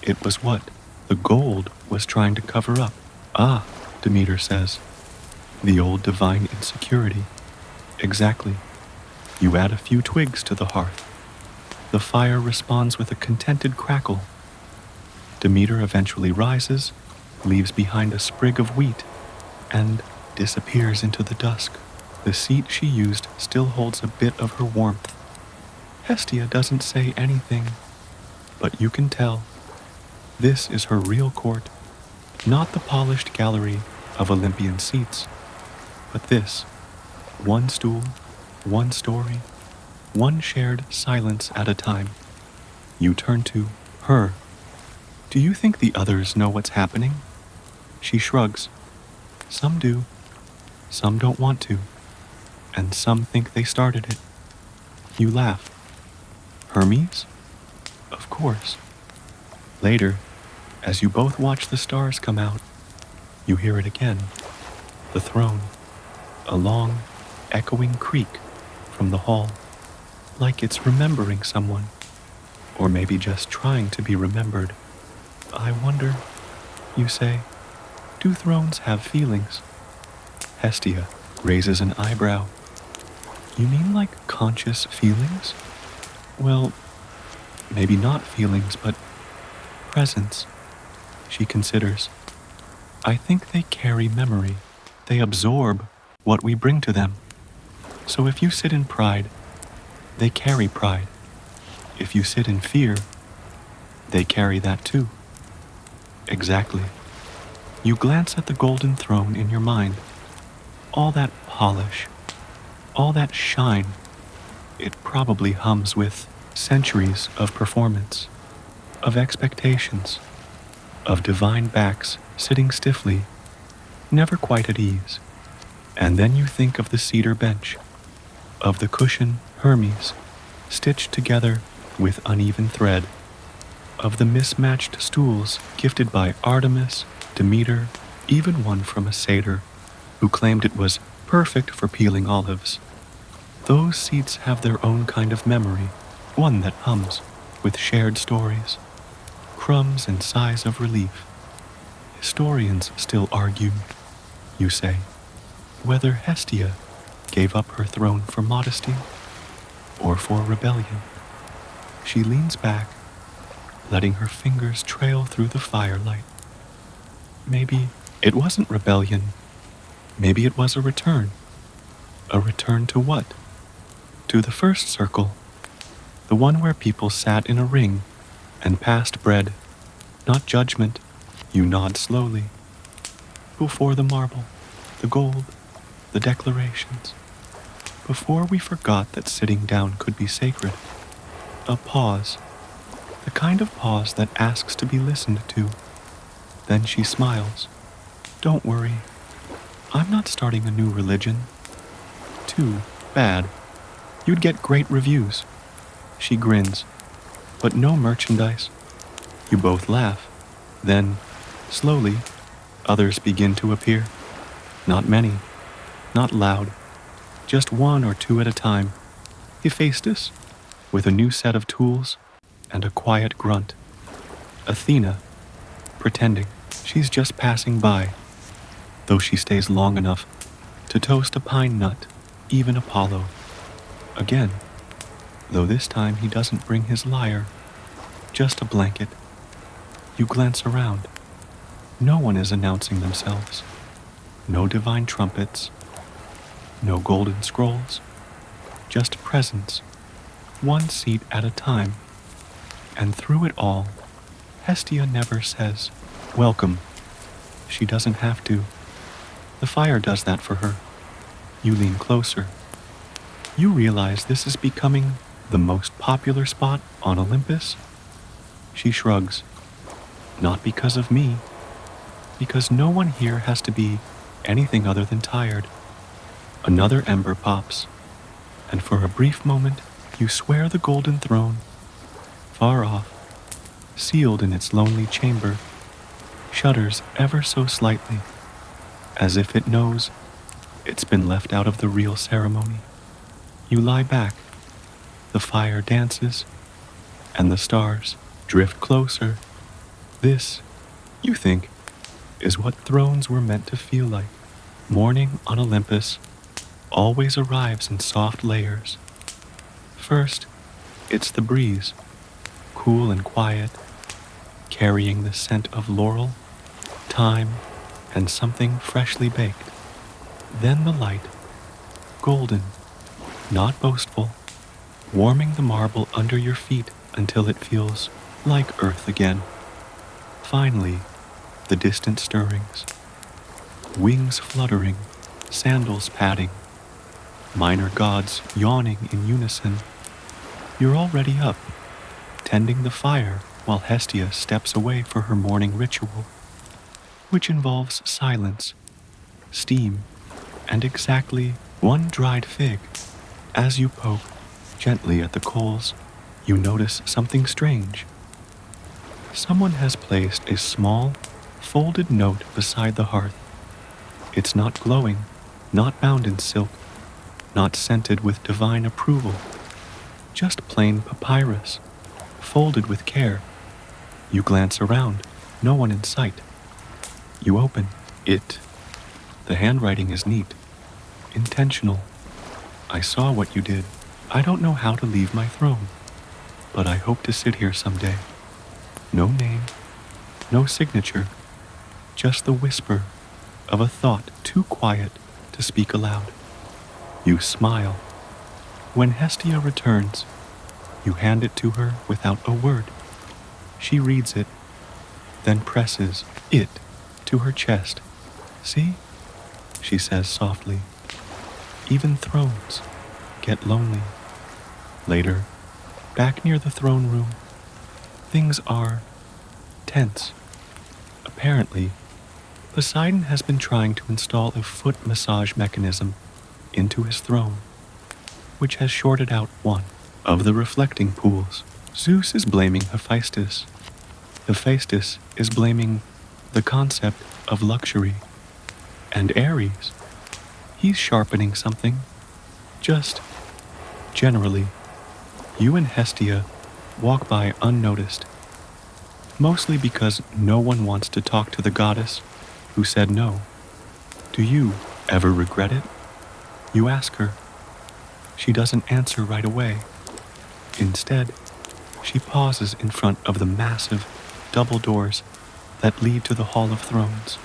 It was what the gold was trying to cover up. Ah, Demeter says. The old divine insecurity. Exactly. You add a few twigs to the hearth. The fire responds with a contented crackle. Demeter eventually rises, leaves behind a sprig of wheat, and disappears into the dusk. The seat she used still holds a bit of her warmth. Hestia doesn't say anything, but you can tell. This is her real court, not the polished gallery of Olympian seats, but this, one stool, one story, one shared silence at a time. You turn to her. Do you think the others know what's happening? She shrugs. Some do, some don't want to, and some think they started it. You laugh. Hermes? Of course. Later, as you both watch the stars come out, you hear it again. The throne. A long, echoing creak from the hall, like it's remembering someone, or maybe just trying to be remembered. I wonder, you say, do thrones have feelings? Hestia raises an eyebrow. You mean like conscious feelings? Well, maybe not feelings, but presence. She considers. I think they carry memory. They absorb what we bring to them. So if you sit in pride, they carry pride. If you sit in fear, they carry that too. Exactly. You glance at the golden throne in your mind. All that polish, all that shine, it probably hums with centuries of performance, of expectations, of divine backs sitting stiffly, never quite at ease. And then you think of the cedar bench, of the cushion Hermes stitched together with uneven thread, of the mismatched stools gifted by Artemis, Demeter, even one from a satyr who claimed it was perfect for peeling olives. Those seats have their own kind of memory, one that hums with shared stories, crumbs and sighs of relief. Historians still argue, you say, whether Hestia gave up her throne for modesty or for rebellion. She leans back, letting her fingers trail through the firelight. Maybe it wasn't rebellion. Maybe it was a return. A return to what? To the first circle, the one where people sat in a ring and passed bread, not judgment. You nod slowly. Before the marble, the gold, the declarations. Before we forgot that sitting down could be sacred. A pause, the kind of pause that asks to be listened to. Then she smiles. Don't worry. I'm not starting a new religion. Too bad. You'd get great reviews. She grins. But no merchandise. You both laugh. Then, slowly, others begin to appear. Not many. Not loud. Just one or two at a time. Hephaestus, with a new set of tools and a quiet grunt. Athena, pretending she's just passing by, though she stays long enough to toast a pine nut, even Apollo. Again, though this time he doesn't bring his lyre, just a blanket. You glance around. No one is announcing themselves. No divine trumpets. No golden scrolls. Just presence, one seat at a time. And through it all, Hestia never says, "Welcome." She doesn't have to. The fire does that for her. You lean closer. You realize this is becoming the most popular spot on Olympus. She shrugs. Not because of me. Because no one here has to be anything other than tired. Another ember pops, and for a brief moment you swear the golden throne, far off, sealed in its lonely chamber, shudders ever so slightly, as if it knows it's been left out of the real ceremony. You lie back, the fire dances, and the stars drift closer. This, you think, is what thrones were meant to feel like. Morning on Olympus always arrives in soft layers. First, it's the breeze, cool and quiet, carrying the scent of laurel, thyme, and something freshly baked. Then the light, golden, not boastful, warming the marble under your feet until it feels like earth again. Finally, the distant stirrings, wings fluttering, sandals padding, minor gods yawning in unison. You're already up, tending the fire while Hestia steps away for her morning ritual, which involves silence, steam, and exactly one dried fig. As you poke gently at the coals, you notice something strange. Someone has placed a small, folded note beside the hearth. It's not glowing, not bound in silk, not scented with divine approval, just plain papyrus, folded with care. You glance around, no one in sight. You open it. The handwriting is neat, intentional. I saw what you did. I don't know how to leave my throne, but I hope to sit here someday. No name, no signature, just the whisper of a thought too quiet to speak aloud. You smile. When Hestia returns, you hand it to her without a word. She reads it. then presses it to her chest. See? She says softly. Even thrones get lonely. Later, back near the throne room, things are tense. Apparently, Poseidon has been trying to install a foot massage mechanism into his throne, which has shorted out one of the reflecting pools. Zeus is blaming Hephaestus. Hephaestus is blaming the concept of luxury. And Ares, he's sharpening something. Just generally, you and Hestia walk by unnoticed, mostly because no one wants to talk to the goddess who said no. Do you ever regret it? You ask her. She doesn't answer right away. Instead, she pauses in front of the massive double doors that lead to the Hall of Thrones.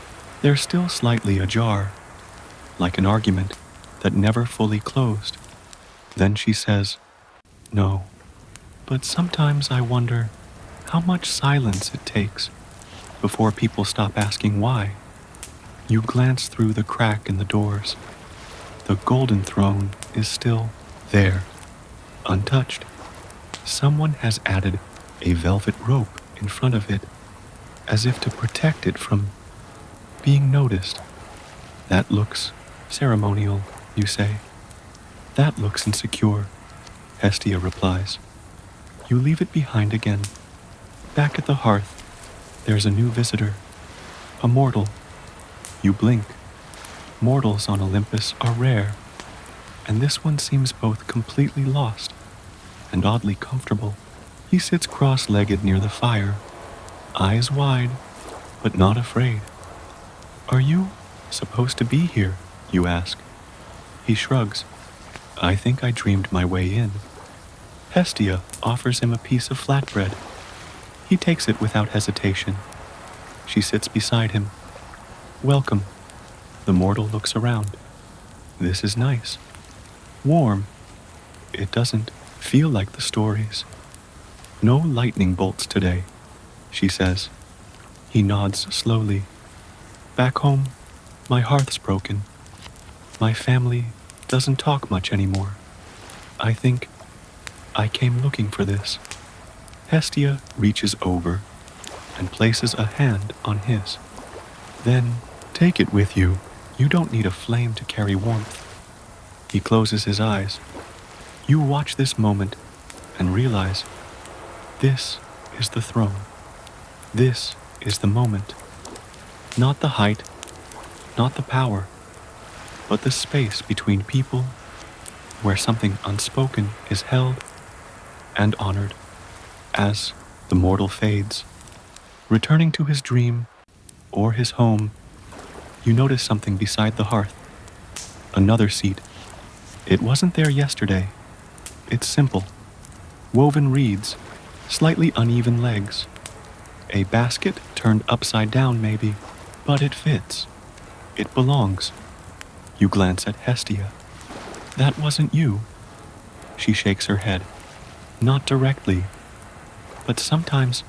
They're still slightly ajar, like an argument that never fully closed. Then she says, "No, but sometimes I wonder how much silence it takes before people stop asking why." You glance through the crack in the doors. The golden throne is still there, untouched. Someone has added a velvet rope in front of it, as if to protect it from being noticed. That looks ceremonial, you say. That looks insecure, Hestia replies. You leave it behind again. Back at the hearth, there's a new visitor, a mortal. You blink. Mortals on Olympus are rare, and this one seems both completely lost and oddly comfortable. He sits cross-legged near the fire, eyes wide, but not afraid. Are you supposed to be here? You ask. He shrugs. I think I dreamed my way in. Hestia offers him a piece of flatbread. He takes it without hesitation. She sits beside him. Welcome. The mortal looks around. This is nice. Warm. It doesn't feel like the stories. No lightning bolts today, she says. He nods slowly. Back home, my hearth's broken. My family doesn't talk much anymore. I think I came looking for this. Hestia reaches over and places a hand on his. Then take it with you. You don't need a flame to carry warmth. He closes his eyes. You watch this moment and realize this is the throne. This is the moment. Not the height, not the power, but the space between people where something unspoken is held and honored. As the mortal fades, returning to his dream or his home, you notice something beside the hearth. Another seat. It wasn't there yesterday. It's simple. Woven reeds, slightly uneven legs. A basket turned upside down maybe, but it fits. It belongs. You glance at Hestia. That wasn't you. She shakes her head. Not directly, but sometimes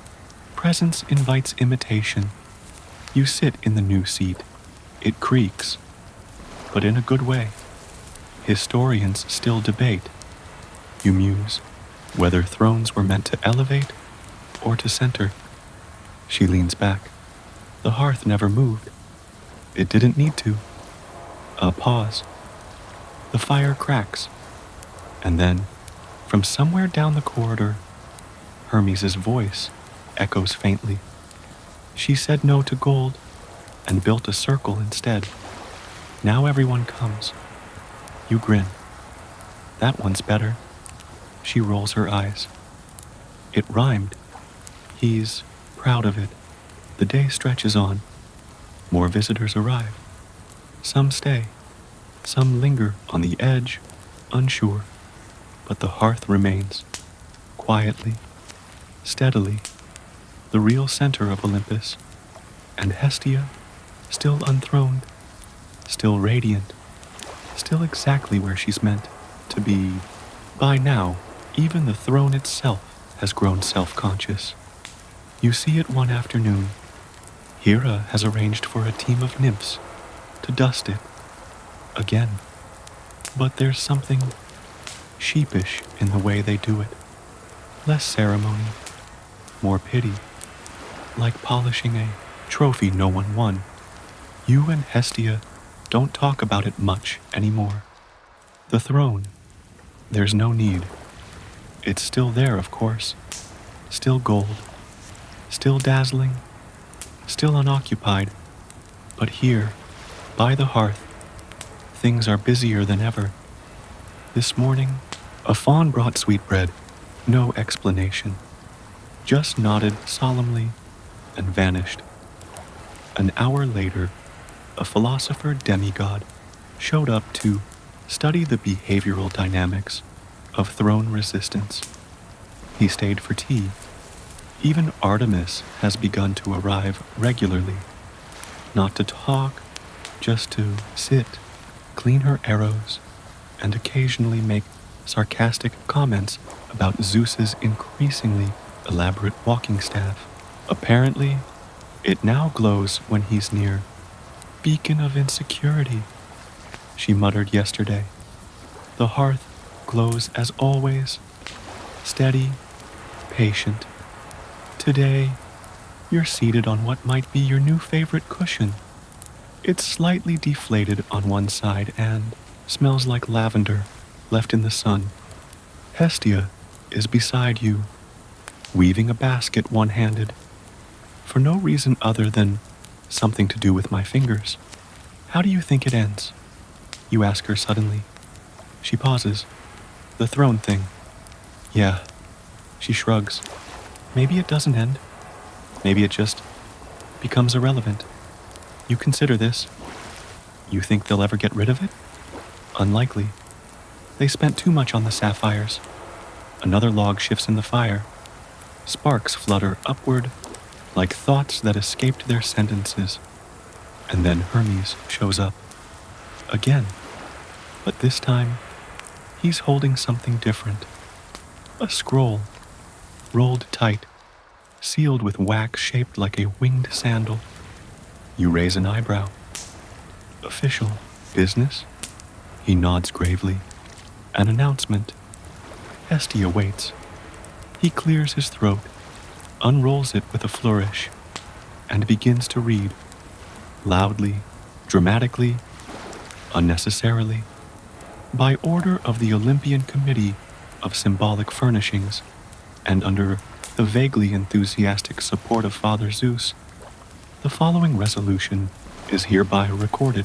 presence invites imitation. You sit in the new seat. It creaks, but in a good way. Historians still debate. You muse whether thrones were meant to elevate or to center. She leans back. The hearth never moved. It didn't need to. A pause. The fire cracks. And then, from somewhere down the corridor, Hermes' voice echoes faintly. She said no to gold and built a circle instead. Now everyone comes. You grin. That one's better. She rolls her eyes. It rhymed. He's proud of it. The day stretches on. More visitors arrive. Some stay. Some linger on the edge, unsure. But the hearth remains. Quietly, steadily, the real center of Olympus. And Hestia, still unthroned, still radiant, still exactly where she's meant to be. By now, even the throne itself has grown self-conscious. You see it one afternoon, Hera has arranged for a team of nymphs to dust it again, but there's something sheepish in the way they do it. Less ceremony, more pity, like polishing a trophy no one won. You and Hestia don't talk about it much anymore. The throne, there's no need. It's still there, of course. Still gold, still dazzling, still unoccupied. But here, by the hearth, things are busier than ever. This morning, a fawn brought sweetbread, no explanation, just nodded solemnly and vanished. An hour later, a philosopher demigod showed up to study the behavioral dynamics of throne resistance. He stayed for tea. Even Artemis has begun to arrive regularly, not to talk, just to sit, clean her arrows, and occasionally make sarcastic comments about Zeus's increasingly elaborate walking staff. Apparently, it now glows when he's near. Beacon of insecurity, she muttered yesterday. The hearth glows as always, steady, patient. Today, you're seated on what might be your new favorite cushion. It's slightly deflated on one side and smells like lavender left in the sun. Hestia is beside you, weaving a basket one-handed, for no reason other than something to do with my fingers. How do you think it ends? You ask her suddenly. She pauses. The throne thing. Yeah. She shrugs. Maybe it doesn't end. Maybe it just becomes irrelevant. You consider this. You think they'll ever get rid of it? Unlikely. They spent too much on the sapphires. Another log shifts in the fire. Sparks flutter upward like thoughts that escaped their sentences. And then Hermes shows up. Again. But this time, he's holding something different. A scroll, rolled tight, sealed with wax shaped like a winged sandal. You raise an eyebrow. Official business? He nods gravely. An announcement. Hestia waits. He clears his throat, unrolls it with a flourish, and begins to read. Loudly, dramatically, unnecessarily. By order of the Olympian Committee of Symbolic Furnishings, and under the vaguely enthusiastic support of Father Zeus, the following resolution is hereby recorded.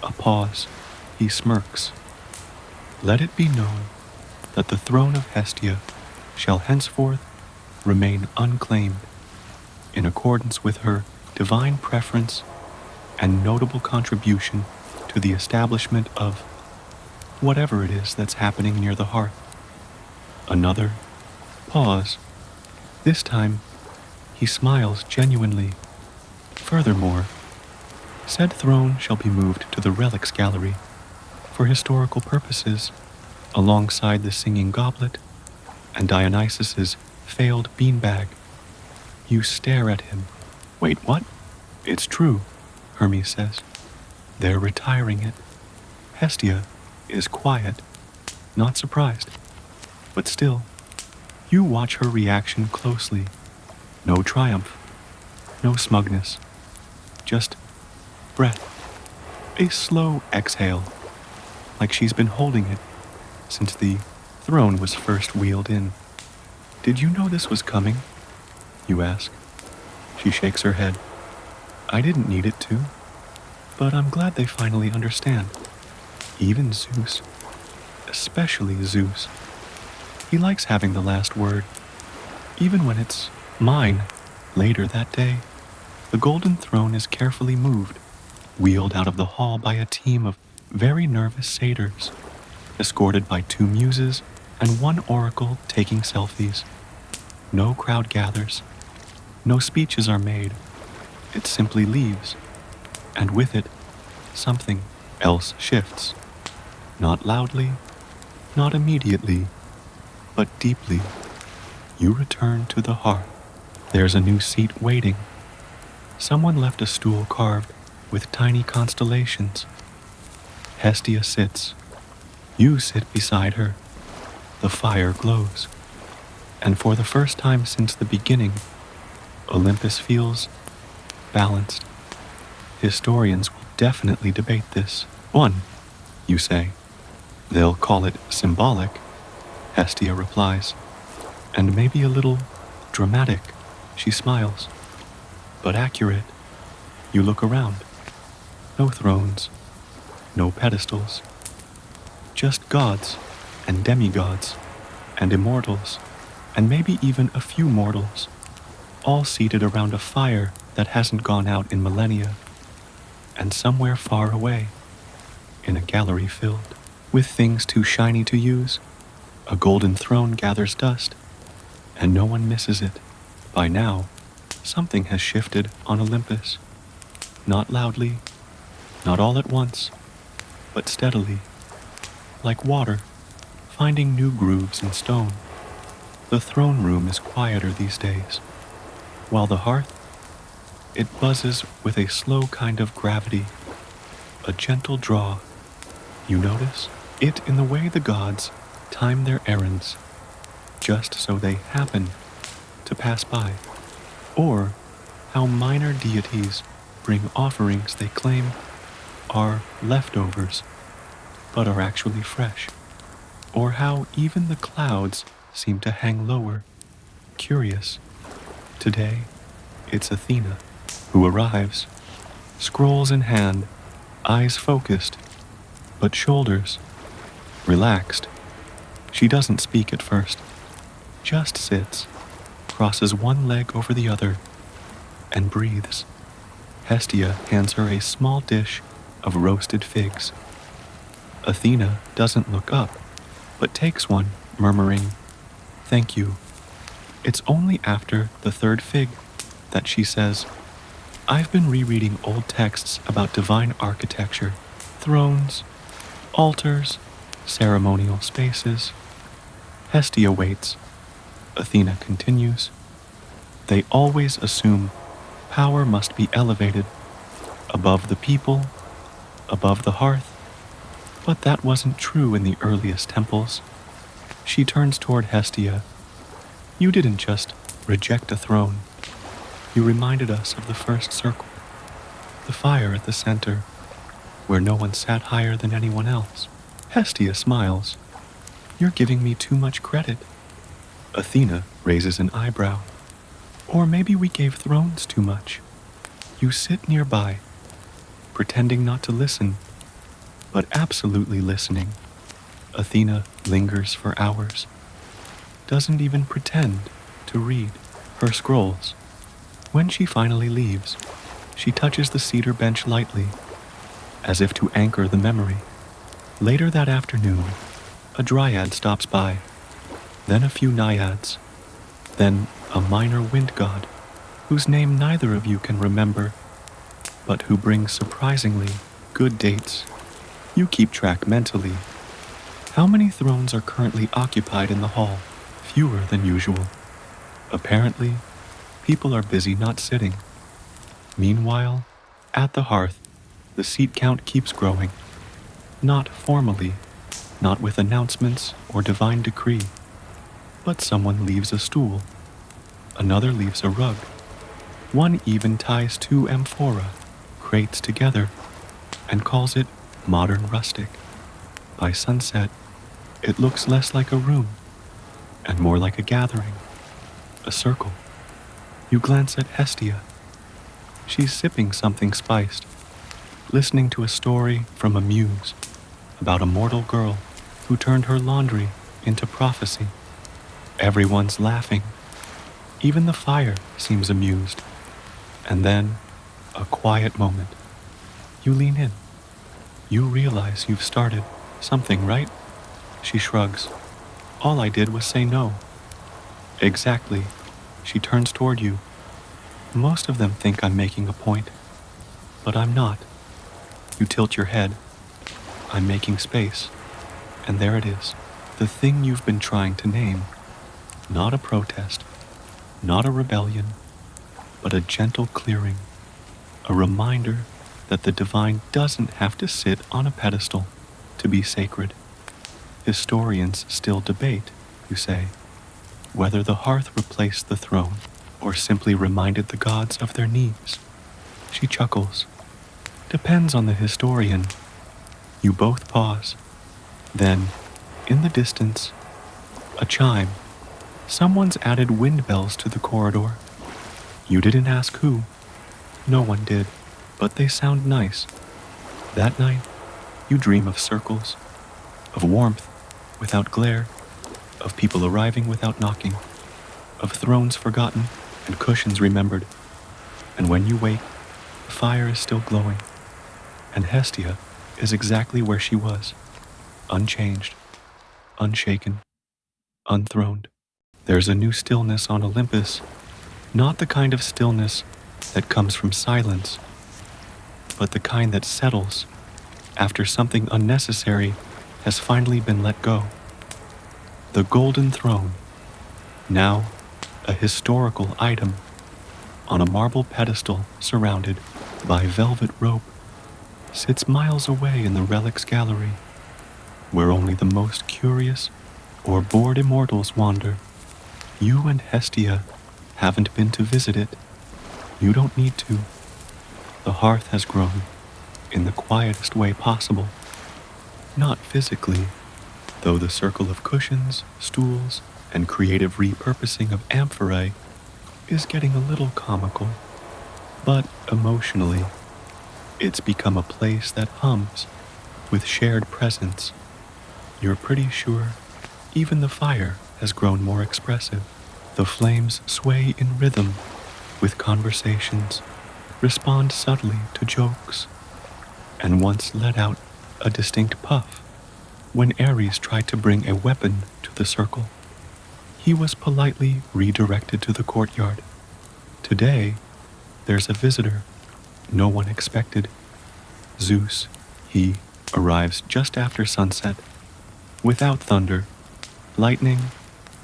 A pause. He smirks. Let it be known that the throne of Hestia shall henceforth remain unclaimed, in accordance with her divine preference and notable contribution to the establishment of whatever it is that's happening near the hearth. Another pause. This time, he smiles genuinely. Furthermore, said throne shall be moved to the relics gallery for historical purposes, alongside the singing goblet and Dionysus's failed beanbag. You stare at him. Wait, what? It's true, Hermes says. They're retiring it. Hestia is quiet, not surprised, but still, you watch her reaction closely. No triumph, no smugness, just breath. A slow exhale, like she's been holding it since the throne was first wheeled in. Did you know this was coming? You ask. She shakes her head. I didn't need it to, but I'm glad they finally understand. Even Zeus, especially Zeus. He likes having the last word, even when it's mine. Later that day, the golden throne is carefully moved, wheeled out of the hall by a team of very nervous satyrs, escorted by 2 muses and 1 oracle taking selfies. No crowd gathers. No speeches are made. It simply leaves, and with it, something else shifts. Not loudly, not immediately, but deeply. You return to the hearth. There's a new seat waiting. Someone left a stool carved with tiny constellations. Hestia sits. You sit beside her. The fire glows. And for the first time since the beginning, Olympus feels balanced. Historians will definitely debate this. 1, you say. They'll call it symbolic, Hestia replies. And maybe a little dramatic, she smiles. But accurate. You look around. No thrones, no pedestals. Just gods and demigods and immortals, and maybe even a few mortals, all seated around a fire that hasn't gone out in millennia. And somewhere far away, in a gallery filled with things too shiny to use, a golden throne gathers dust, and no one misses it. By now, something has shifted on Olympus. Not loudly, not all at once, but steadily, like water, finding new grooves in stone. The throne room is quieter these days, while the hearth, it buzzes with a slow kind of gravity, a gentle draw. You notice it in the way the gods time their errands, just so they happen to pass by, or how minor deities bring offerings they claim are leftovers, but are actually fresh, or how even the clouds seem to hang lower. Curious. Today, it's Athena who arrives, scrolls in hand, eyes focused, but shoulders relaxed. She doesn't speak at first, just sits, crosses one leg over the other, and breathes. Hestia hands her a small dish of roasted figs. Athena doesn't look up, but takes one, murmuring, "Thank you." It's only after the third fig that she says, "I've been rereading old texts about divine architecture, thrones, altars, ceremonial spaces." Hestia waits. Athena continues, "They always assume power must be elevated, above the people, above the hearth, but that wasn't true in the earliest temples." She turns toward Hestia. "You didn't just reject a throne. You reminded us of the first circle, the fire at the center, where no one sat higher than anyone else." Hestia smiles. "You're giving me too much credit." Athena raises an eyebrow. "Or maybe we gave thrones too much." You sit nearby, pretending not to listen, but absolutely listening. Athena lingers for hours, doesn't even pretend to read her scrolls. When she finally leaves, she touches the cedar bench lightly, as if to anchor the memory. Later that afternoon, a dryad stops by, then a few naiads, then a minor wind god, whose name neither of you can remember, but who brings surprisingly good dates. You keep track mentally. How many thrones are currently occupied in the hall? Fewer than usual. Apparently, people are busy not sitting. Meanwhile, at the hearth, the seat count keeps growing. Not formally, not with announcements or divine decree, but someone leaves a stool. Another leaves a rug. One even ties 2 amphora crates together and calls it modern rustic. By sunset, it looks less like a room and more like a gathering, a circle. You glance at Hestia. She's sipping something spiced, listening to a story from a muse about a mortal girl who turned her laundry into prophecy. Everyone's laughing. Even the fire seems amused. And then, a quiet moment. You lean in. You realize you've started something, right? She shrugs. "All I did was say no." "Exactly." She turns toward you. "Most of them think I'm making a point, but I'm not." You tilt your head. "I'm making space." And there it is, the thing you've been trying to name. Not a protest, not a rebellion, but a gentle clearing. a reminder that the divine doesn't have to sit on a pedestal to be sacred. Historians still debate, you say, whether the hearth replaced the throne or simply reminded the gods of their needs. She chuckles. Depends on the historian. You both pause. Then, in the distance, a chime. Someone's added wind bells to the corridor. You didn't ask who. No one did, but they sound nice. That night, you dream of circles, of warmth without glare, of people arriving without knocking, of thrones forgotten and cushions remembered. And when you wake, the fire is still glowing, and Hestia is exactly where she was, unchanged, unshaken, unthroned. There's a new stillness on Olympus, not the kind of stillness that comes from silence, but the kind that settles after something unnecessary has finally been let go. The golden throne, now a historical item, on a marble pedestal surrounded by velvet rope, sits miles away in the relics gallery, where only the most curious or bored immortals wander. You and Hestia haven't been to visit it. You don't need to. The hearth has grown in the quietest way possible. Not physically, though the circle of cushions, stools, and creative repurposing of amphorae is getting a little comical. But emotionally, it's become a place that hums with shared presence. You're pretty sure even the fire has grown more expressive. The flames sway in rhythm with conversations, respond subtly to jokes, and once let out a distinct puff when Ares tried to bring a weapon to the circle. He was politely redirected to the courtyard. Today, there's a visitor no one expected. Zeus, he arrives just after sunset, without thunder, lightning,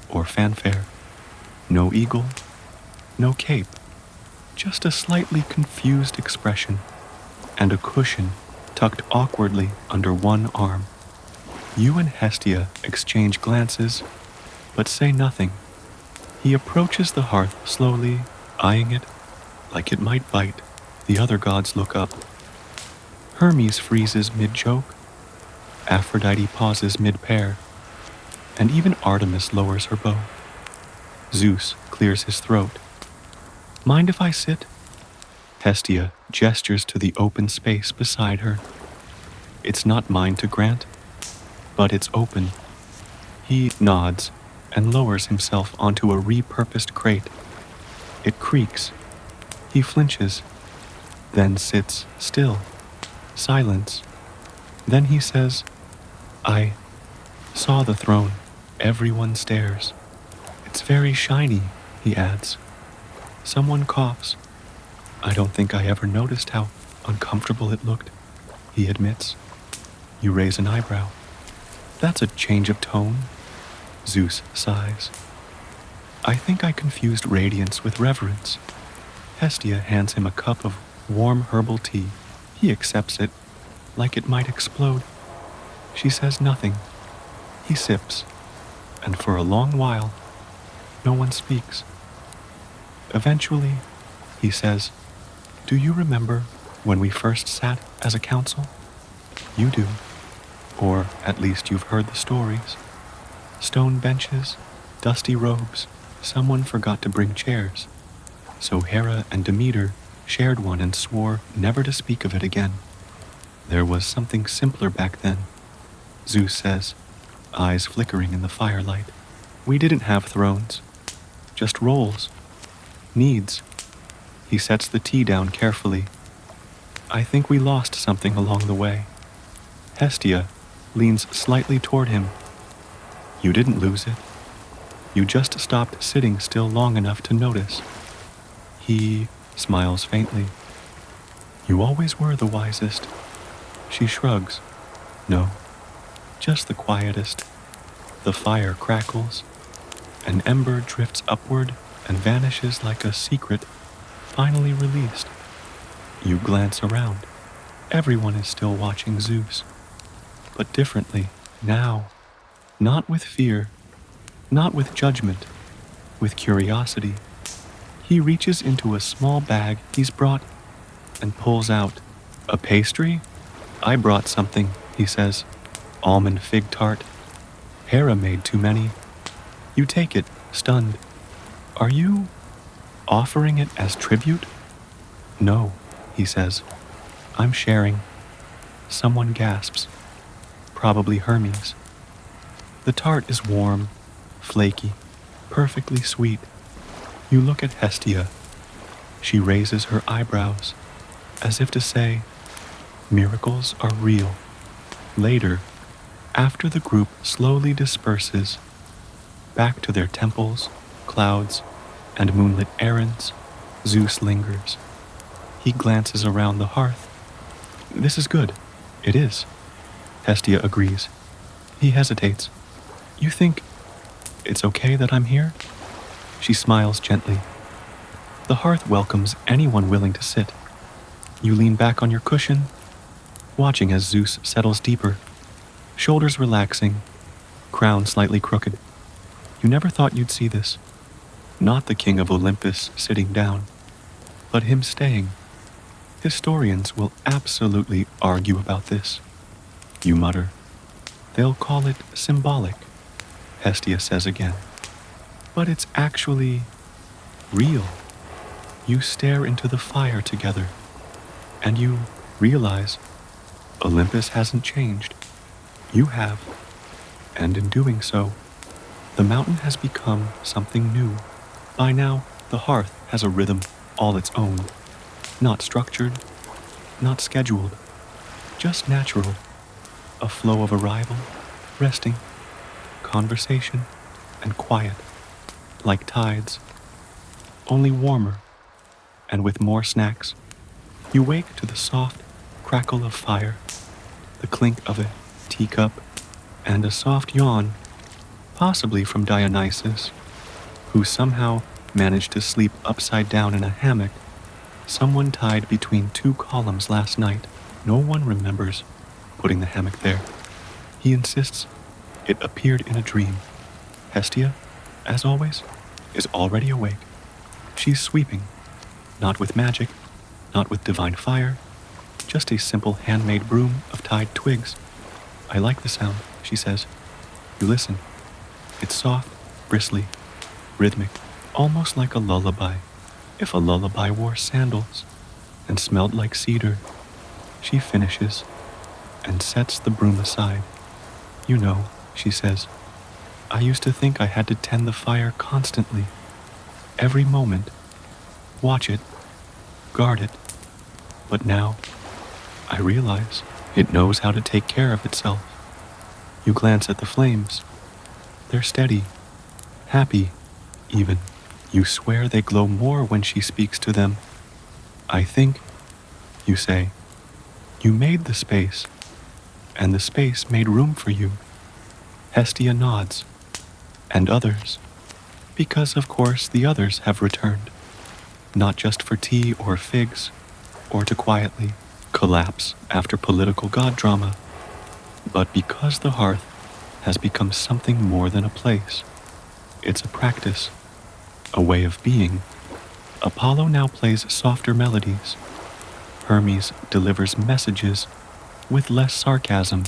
or fanfare. No eagle, no cape, just a slightly confused expression and a cushion tucked awkwardly under one arm. You and Hestia exchange glances, but say nothing. He approaches the hearth slowly, eyeing it like it might bite. The other gods look up. Hermes freezes mid-joke. Aphrodite pauses mid-pair. And even Artemis lowers her bow. Zeus clears his throat. Mind if I sit? Hestia gestures to the open space beside her. It's not mine to grant, but it's open. He nods and lowers himself onto a repurposed crate. It creaks. He flinches, then sits still. Silence. Then he says, I saw the throne. Everyone stares. It's very shiny, he adds. Someone coughs. I don't think I ever noticed how uncomfortable it looked, he admits. You raise an eyebrow. That's a change of tone, Zeus sighs. I think I confused radiance with reverence. Hestia hands him a cup of warm herbal tea. He accepts it, like it might explode. She says nothing. He sips, and for a long while, no one speaks. Eventually, he says, Do you remember when we first sat as a council? You do. Or at least you've heard the stories. Stone benches, dusty robes, someone forgot to bring chairs. So Hera and Demeter shared one and swore never to speak of it again. There was something simpler back then, Zeus says, eyes flickering in the firelight. We didn't have thrones, just roles, needs. He sets the tea down carefully. I think we lost something along the way. Hestia leans slightly toward him. You didn't lose it. You just stopped sitting still long enough to notice. He smiles faintly. You always were the wisest. She shrugs. No, just the quietest. The fire crackles. An ember drifts upward and vanishes like a secret finally released. You glance around. Everyone is still watching Zeus, but differently now. Not with fear, not with judgment, with curiosity. He reaches into a small bag he's brought and pulls out a pastry. I brought something, he says. Almond fig tart. Hera made too many. You take it, stunned. Are you offering it as tribute? No, he says. I'm sharing. Someone gasps. Probably Hermes. The tart is warm, flaky, perfectly sweet. You look at Hestia. She raises her eyebrows, as if to say, miracles are real. Later, after the group slowly disperses, back to their temples, clouds, and moonlit errands, Zeus lingers. He glances around the hearth. This is good. It is. Hestia agrees. He hesitates. You think it's okay that I'm here? She smiles gently. The hearth welcomes anyone willing to sit. You lean back on your cushion, watching as Zeus settles deeper, shoulders relaxing, crown slightly crooked. You never thought you'd see this. Not the king of Olympus sitting down, but him staying. Historians will absolutely argue about this. You mutter. They'll call it symbolic, Hestia says again. But it's actually real. You stare into the fire together, and you realize Olympus hasn't changed. You have, and in doing so, the mountain has become something new. By now, the hearth has a rhythm all its own, not structured, not scheduled, just natural. A flow of arrival, resting, conversation, and quiet, like tides, only warmer, and with more snacks. You wake to the soft crackle of fire, the clink of a teacup, and a soft yawn, possibly from Dionysus, who somehow managed to sleep upside down in a hammock, someone tied between two columns last night. No one remembers putting the hammock there. He insists it appeared in a dream. Hestia, as always, is already awake. She's sweeping, not with magic, not with divine fire, just a simple handmade broom of tied twigs. I like the sound, she says. You listen. It's soft, bristly, rhythmic, almost like a lullaby. If a lullaby wore sandals and smelled like cedar. She finishes and sets the broom aside. You know, she says, I used to think I had to tend the fire constantly, every moment, watch it, guard it. But now, I realize it knows how to take care of itself. You glance at the flames. They're steady, happy, even. You swear they glow more when she speaks to them. I think, you say, you made the space, and the space made room for you. Hestia nods, and others, because of course the others have returned, not just for tea or figs, or to quietly collapse after political god drama, but because the hearth has become something more than a place. It's a practice, a way of being. Apollo now plays softer melodies. Hermes delivers messages with less sarcasm.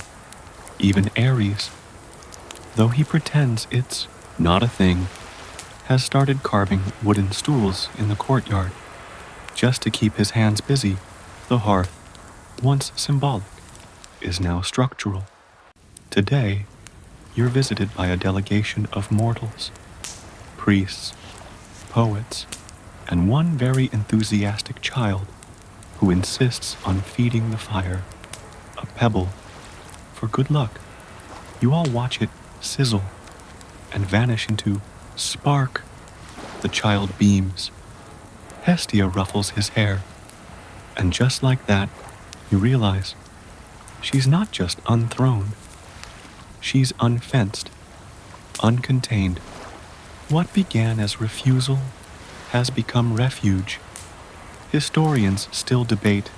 Even Ares, though he pretends it's not a thing, has started carving wooden stools in the courtyard, just to keep his hands busy. The hearth, once symbolic, is now structural. Today, you're visited by a delegation of mortals, priests, poets, and one very enthusiastic child who insists on feeding the fire a pebble for good luck. You all watch it sizzle and vanish into spark. The child beams. Hestia ruffles his hair, and just like that, you realize she's not just unthroned. She's unfenced, uncontained. What began as refusal has become refuge. Historians still debate,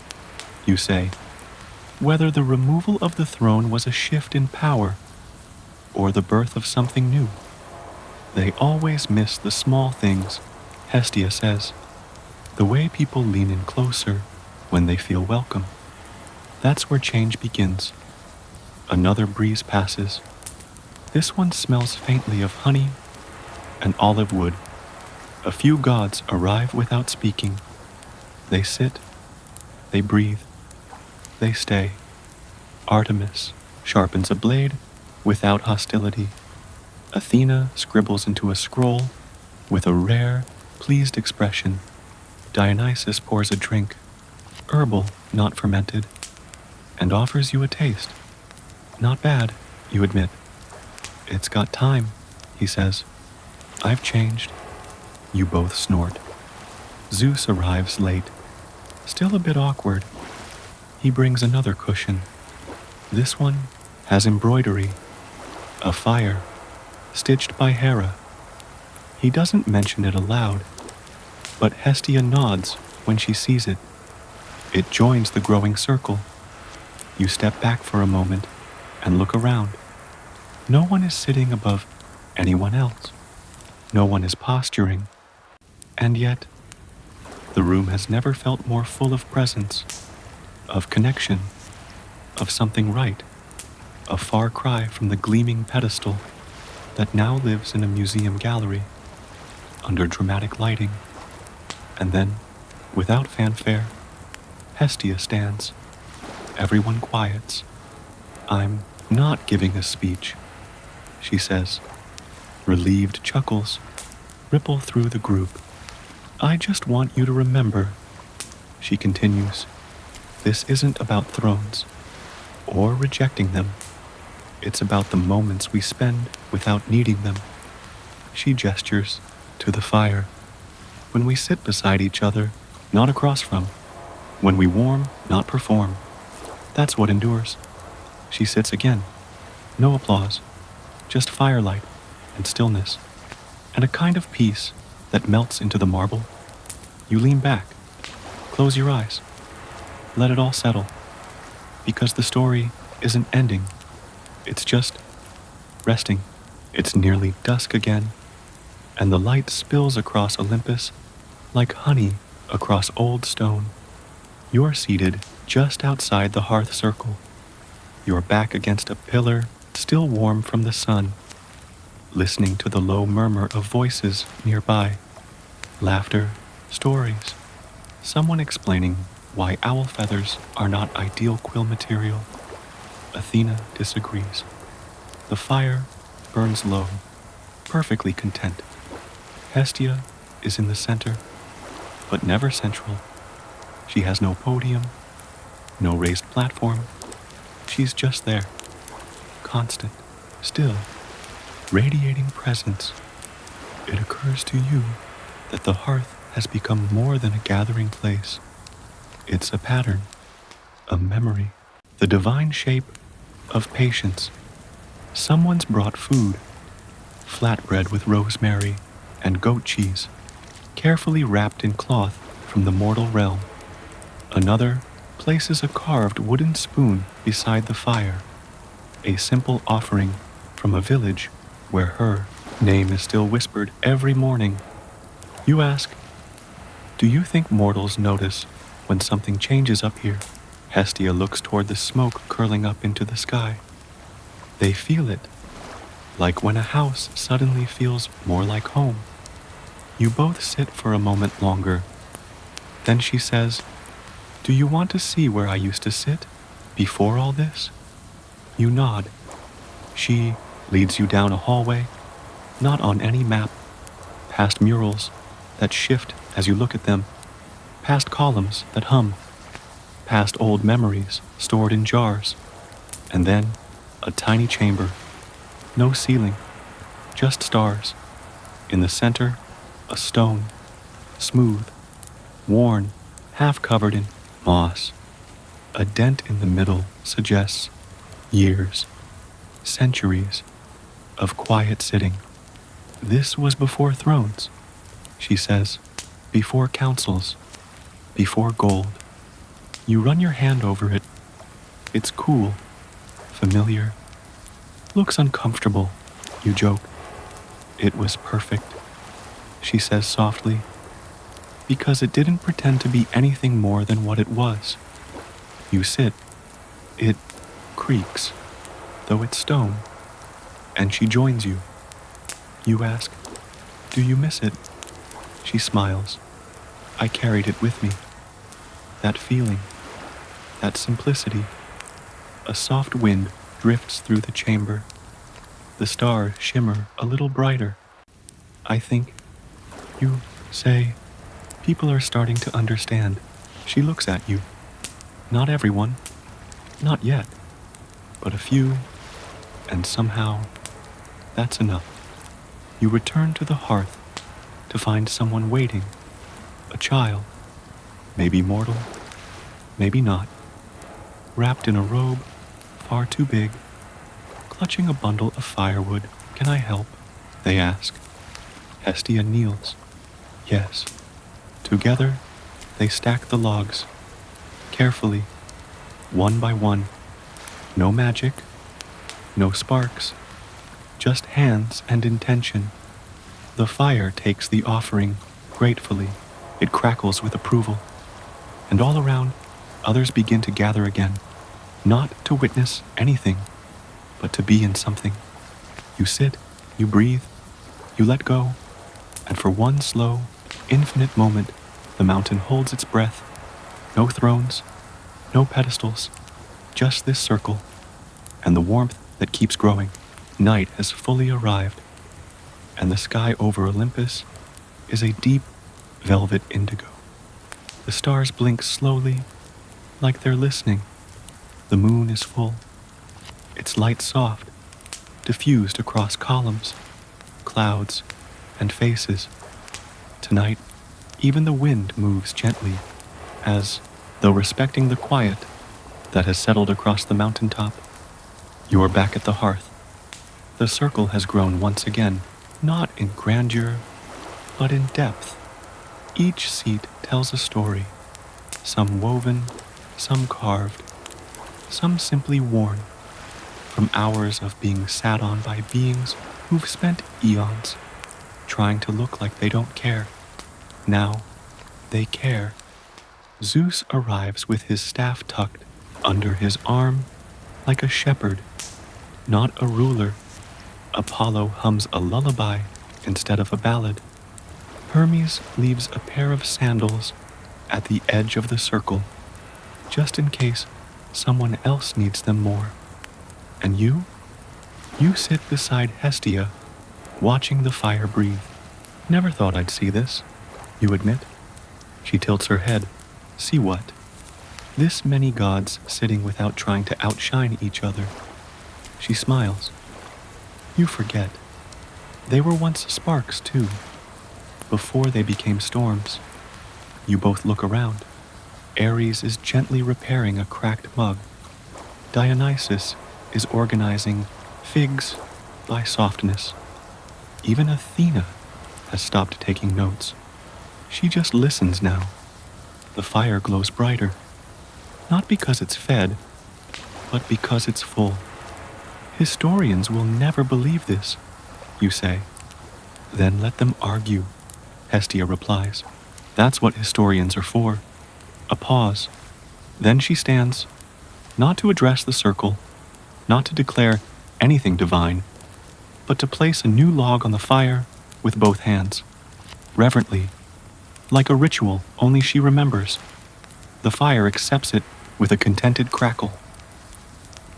you say, whether the removal of the throne was a shift in power or the birth of something new. They always miss the small things, Hestia says, the way people lean in closer when they feel welcome. That's where change begins. Another breeze passes. This one smells faintly of honey and olive wood. A few gods arrive without speaking. They sit, they breathe, they stay. Artemis sharpens a blade without hostility. Athena scribbles into a scroll with a rare, pleased expression. Dionysus pours a drink, herbal, not fermented, and offers you a taste. Not bad, you admit. It's got time, he says. I've changed. You both snort. Zeus arrives late, still a bit awkward. He brings another cushion. This one has embroidery, a fire, stitched by Hera. He doesn't mention it aloud, but Hestia nods when she sees it. It joins the growing circle. You step back for a moment and look around. No one is sitting above anyone else. No one is posturing. And yet, the room has never felt more full of presence, of connection, of something right, a far cry from the gleaming pedestal that now lives in a museum gallery, under dramatic lighting. And then, without fanfare, Hestia stands. Everyone quiets. I'm not giving a speech, she says. Relieved chuckles ripple through the group. I just want you to remember, she continues, this isn't about thrones or rejecting them. It's about the moments we spend without needing them. She gestures to the fire. When we sit beside each other, not across from. When we warm, not perform. That's what endures. She sits again. No applause. Just firelight and stillness. And a kind of peace that melts into the marble. You lean back. Close your eyes. Let it all settle. Because the story isn't ending. It's just resting. It's nearly dusk again, and the light spills across Olympus like honey across old stone. You're seated just outside the hearth circle, your back against a pillar still warm from the sun, listening to the low murmur of voices nearby, laughter, stories, someone explaining why owl feathers are not ideal quill material. Athena disagrees. The fire burns low, perfectly content. Hestia is in the center, but never central. She has no podium, no raised platform. She's just there, constant, still, radiating presence. It occurs to you that the hearth has become more than a gathering place. It's a pattern, a memory, the divine shape of patience. Someone's brought food, flatbread with rosemary and goat cheese, carefully wrapped in cloth from the mortal realm. Another places a carved wooden spoon beside the fire, a simple offering from a village where her name is still whispered every morning. You ask, do you think mortals notice when something changes up here? Hestia looks toward the smoke curling up into the sky. They feel it, like when a house suddenly feels more like home. You both sit for a moment longer. Then she says, do you want to see where I used to sit before all this? You nod. She leads you down a hallway, not on any map, past murals that shift as you look at them, past columns that hum, past old memories stored in jars, and then a tiny chamber, no ceiling, just stars. In the center, a stone, smooth, worn, half covered in moss. A dent in the middle suggests years, centuries of quiet sitting. This was before thrones, she says, before councils, before gold. You run your hand over it. It's cool, familiar, looks uncomfortable, you joke. It was perfect, she says softly, because it didn't pretend to be anything more than what it was. You sit. It creaks, though it's stone, and she joins you. You ask, "Do you miss it?" She smiles. "I carried it with me. That feeling, that simplicity." A soft wind drifts through the chamber. The stars shimmer a little brighter. "I think," you say, "people are starting to understand." She looks at you. "Not everyone. Not yet. But a few. And somehow, that's enough." You return to the hearth to find someone waiting. A child. Maybe mortal. Maybe not. Wrapped in a robe far too big. Clutching a bundle of firewood. "Can I help?" they ask. Hestia kneels. Yes. Together, they stack the logs. Carefully. One by one. No magic. No sparks. Just hands and intention. The fire takes the offering gratefully. It crackles with approval. And all around, others begin to gather again. Not to witness anything, but to be in something. You sit, you breathe, you let go, and for one slow, infinite moment, the mountain holds its breath. No thrones, no pedestals, just this circle, and the warmth that keeps growing. Night has fully arrived, and the sky over Olympus is a deep velvet indigo. The stars blink slowly, like they're listening. The moon is full, its light soft, diffused across columns, clouds, and faces. Tonight, even the wind moves gently, as though respecting the quiet that has settled across the mountaintop. You are back at the hearth. The circle has grown once again, not in grandeur, but in depth. Each seat tells a story, some woven, some carved, some simply worn, from hours of being sat on by beings who've spent eons trying to look like they don't care. Now, they care. Zeus arrives with his staff tucked under his arm like a shepherd, not a ruler. Apollo hums a lullaby instead of a ballad. Hermes leaves a pair of sandals at the edge of the circle, just in case someone else needs them more. And you? You sit beside Hestia, watching the fire breathe. "Never thought I'd see this," you admit. She tilts her head. "See what?" "This many gods sitting without trying to outshine each other." She smiles. "You forget. They were once sparks, too, before they became storms." You both look around. Ares is gently repairing a cracked mug. Dionysus is organizing figs by softness. Even Athena has stopped taking notes. She just listens now. The fire glows brighter, not because it's fed, but because it's full. "Historians will never believe this," you say. "Then let them argue," Hestia replies. "That's what historians are for." A pause. Then she stands, not to address the circle, not to declare anything divine, but to place a new log on the fire with both hands, reverently, like a ritual only she remembers. The fire accepts it with a contented crackle.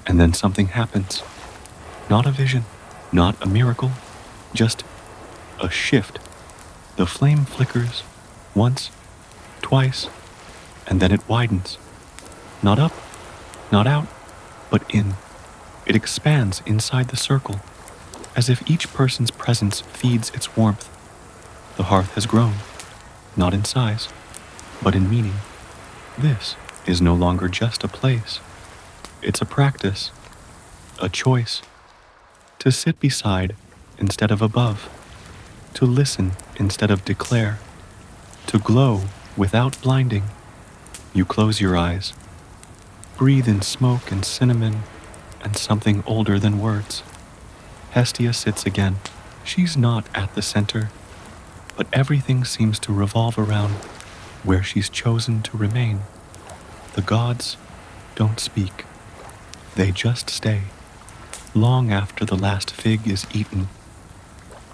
And then something happens. Not a vision, not a miracle, just a shift. The flame flickers, once, twice, and then it widens. Not up, not out, but in. It expands inside the circle, as if each person's presence feeds its warmth. The hearth has grown, not in size, but in meaning. This is no longer just a place. It's a practice, a choice, to sit beside instead of above, to listen instead of declare, to glow without blinding. You close your eyes, breathe in smoke and cinnamon and something older than words. Hestia sits again. She's not at the center, but everything seems to revolve around where she's chosen to remain. The gods don't speak. They just stay. Long after the last fig is eaten,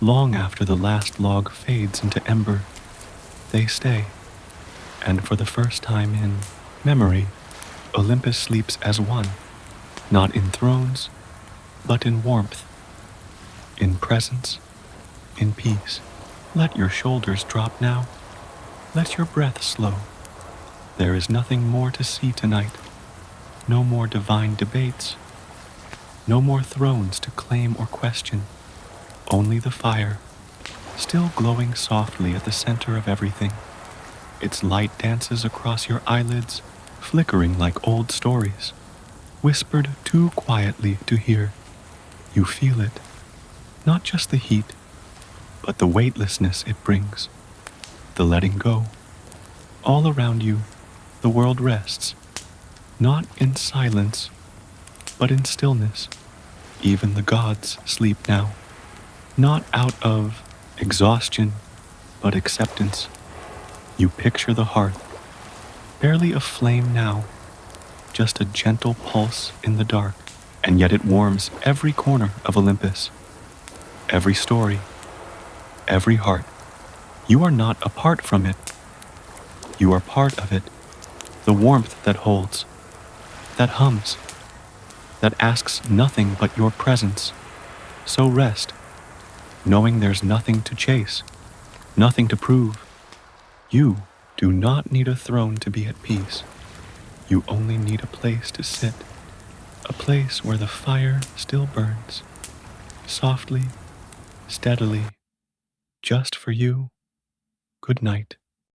long after the last log fades into ember, they stay. And for the first time in memory, Olympus sleeps as one, not in thrones, but in warmth, in presence, in peace. Let your shoulders drop now. Let your breath slow. There is nothing more to see tonight. No more divine debates. No more thrones to claim or question. Only the fire, still glowing softly at the center of everything. Its light dances across your eyelids, flickering like old stories, whispered too quietly to hear. You feel it, not just the heat, but the weightlessness it brings, the letting go. All around you, the world rests, not in silence, but in stillness. Even the gods sleep now, not out of exhaustion, but acceptance. You picture the hearth, barely a flame now, just a gentle pulse in the dark, and yet it warms every corner of Olympus, every story, every heart. You are not apart from it. You are part of it, the warmth that holds, that hums, that asks nothing but your presence. So rest, knowing there's nothing to chase, nothing to prove. You do not need a throne to be at peace. You only need a place to sit, a place where the fire still burns, softly, steadily, just for you. Good night.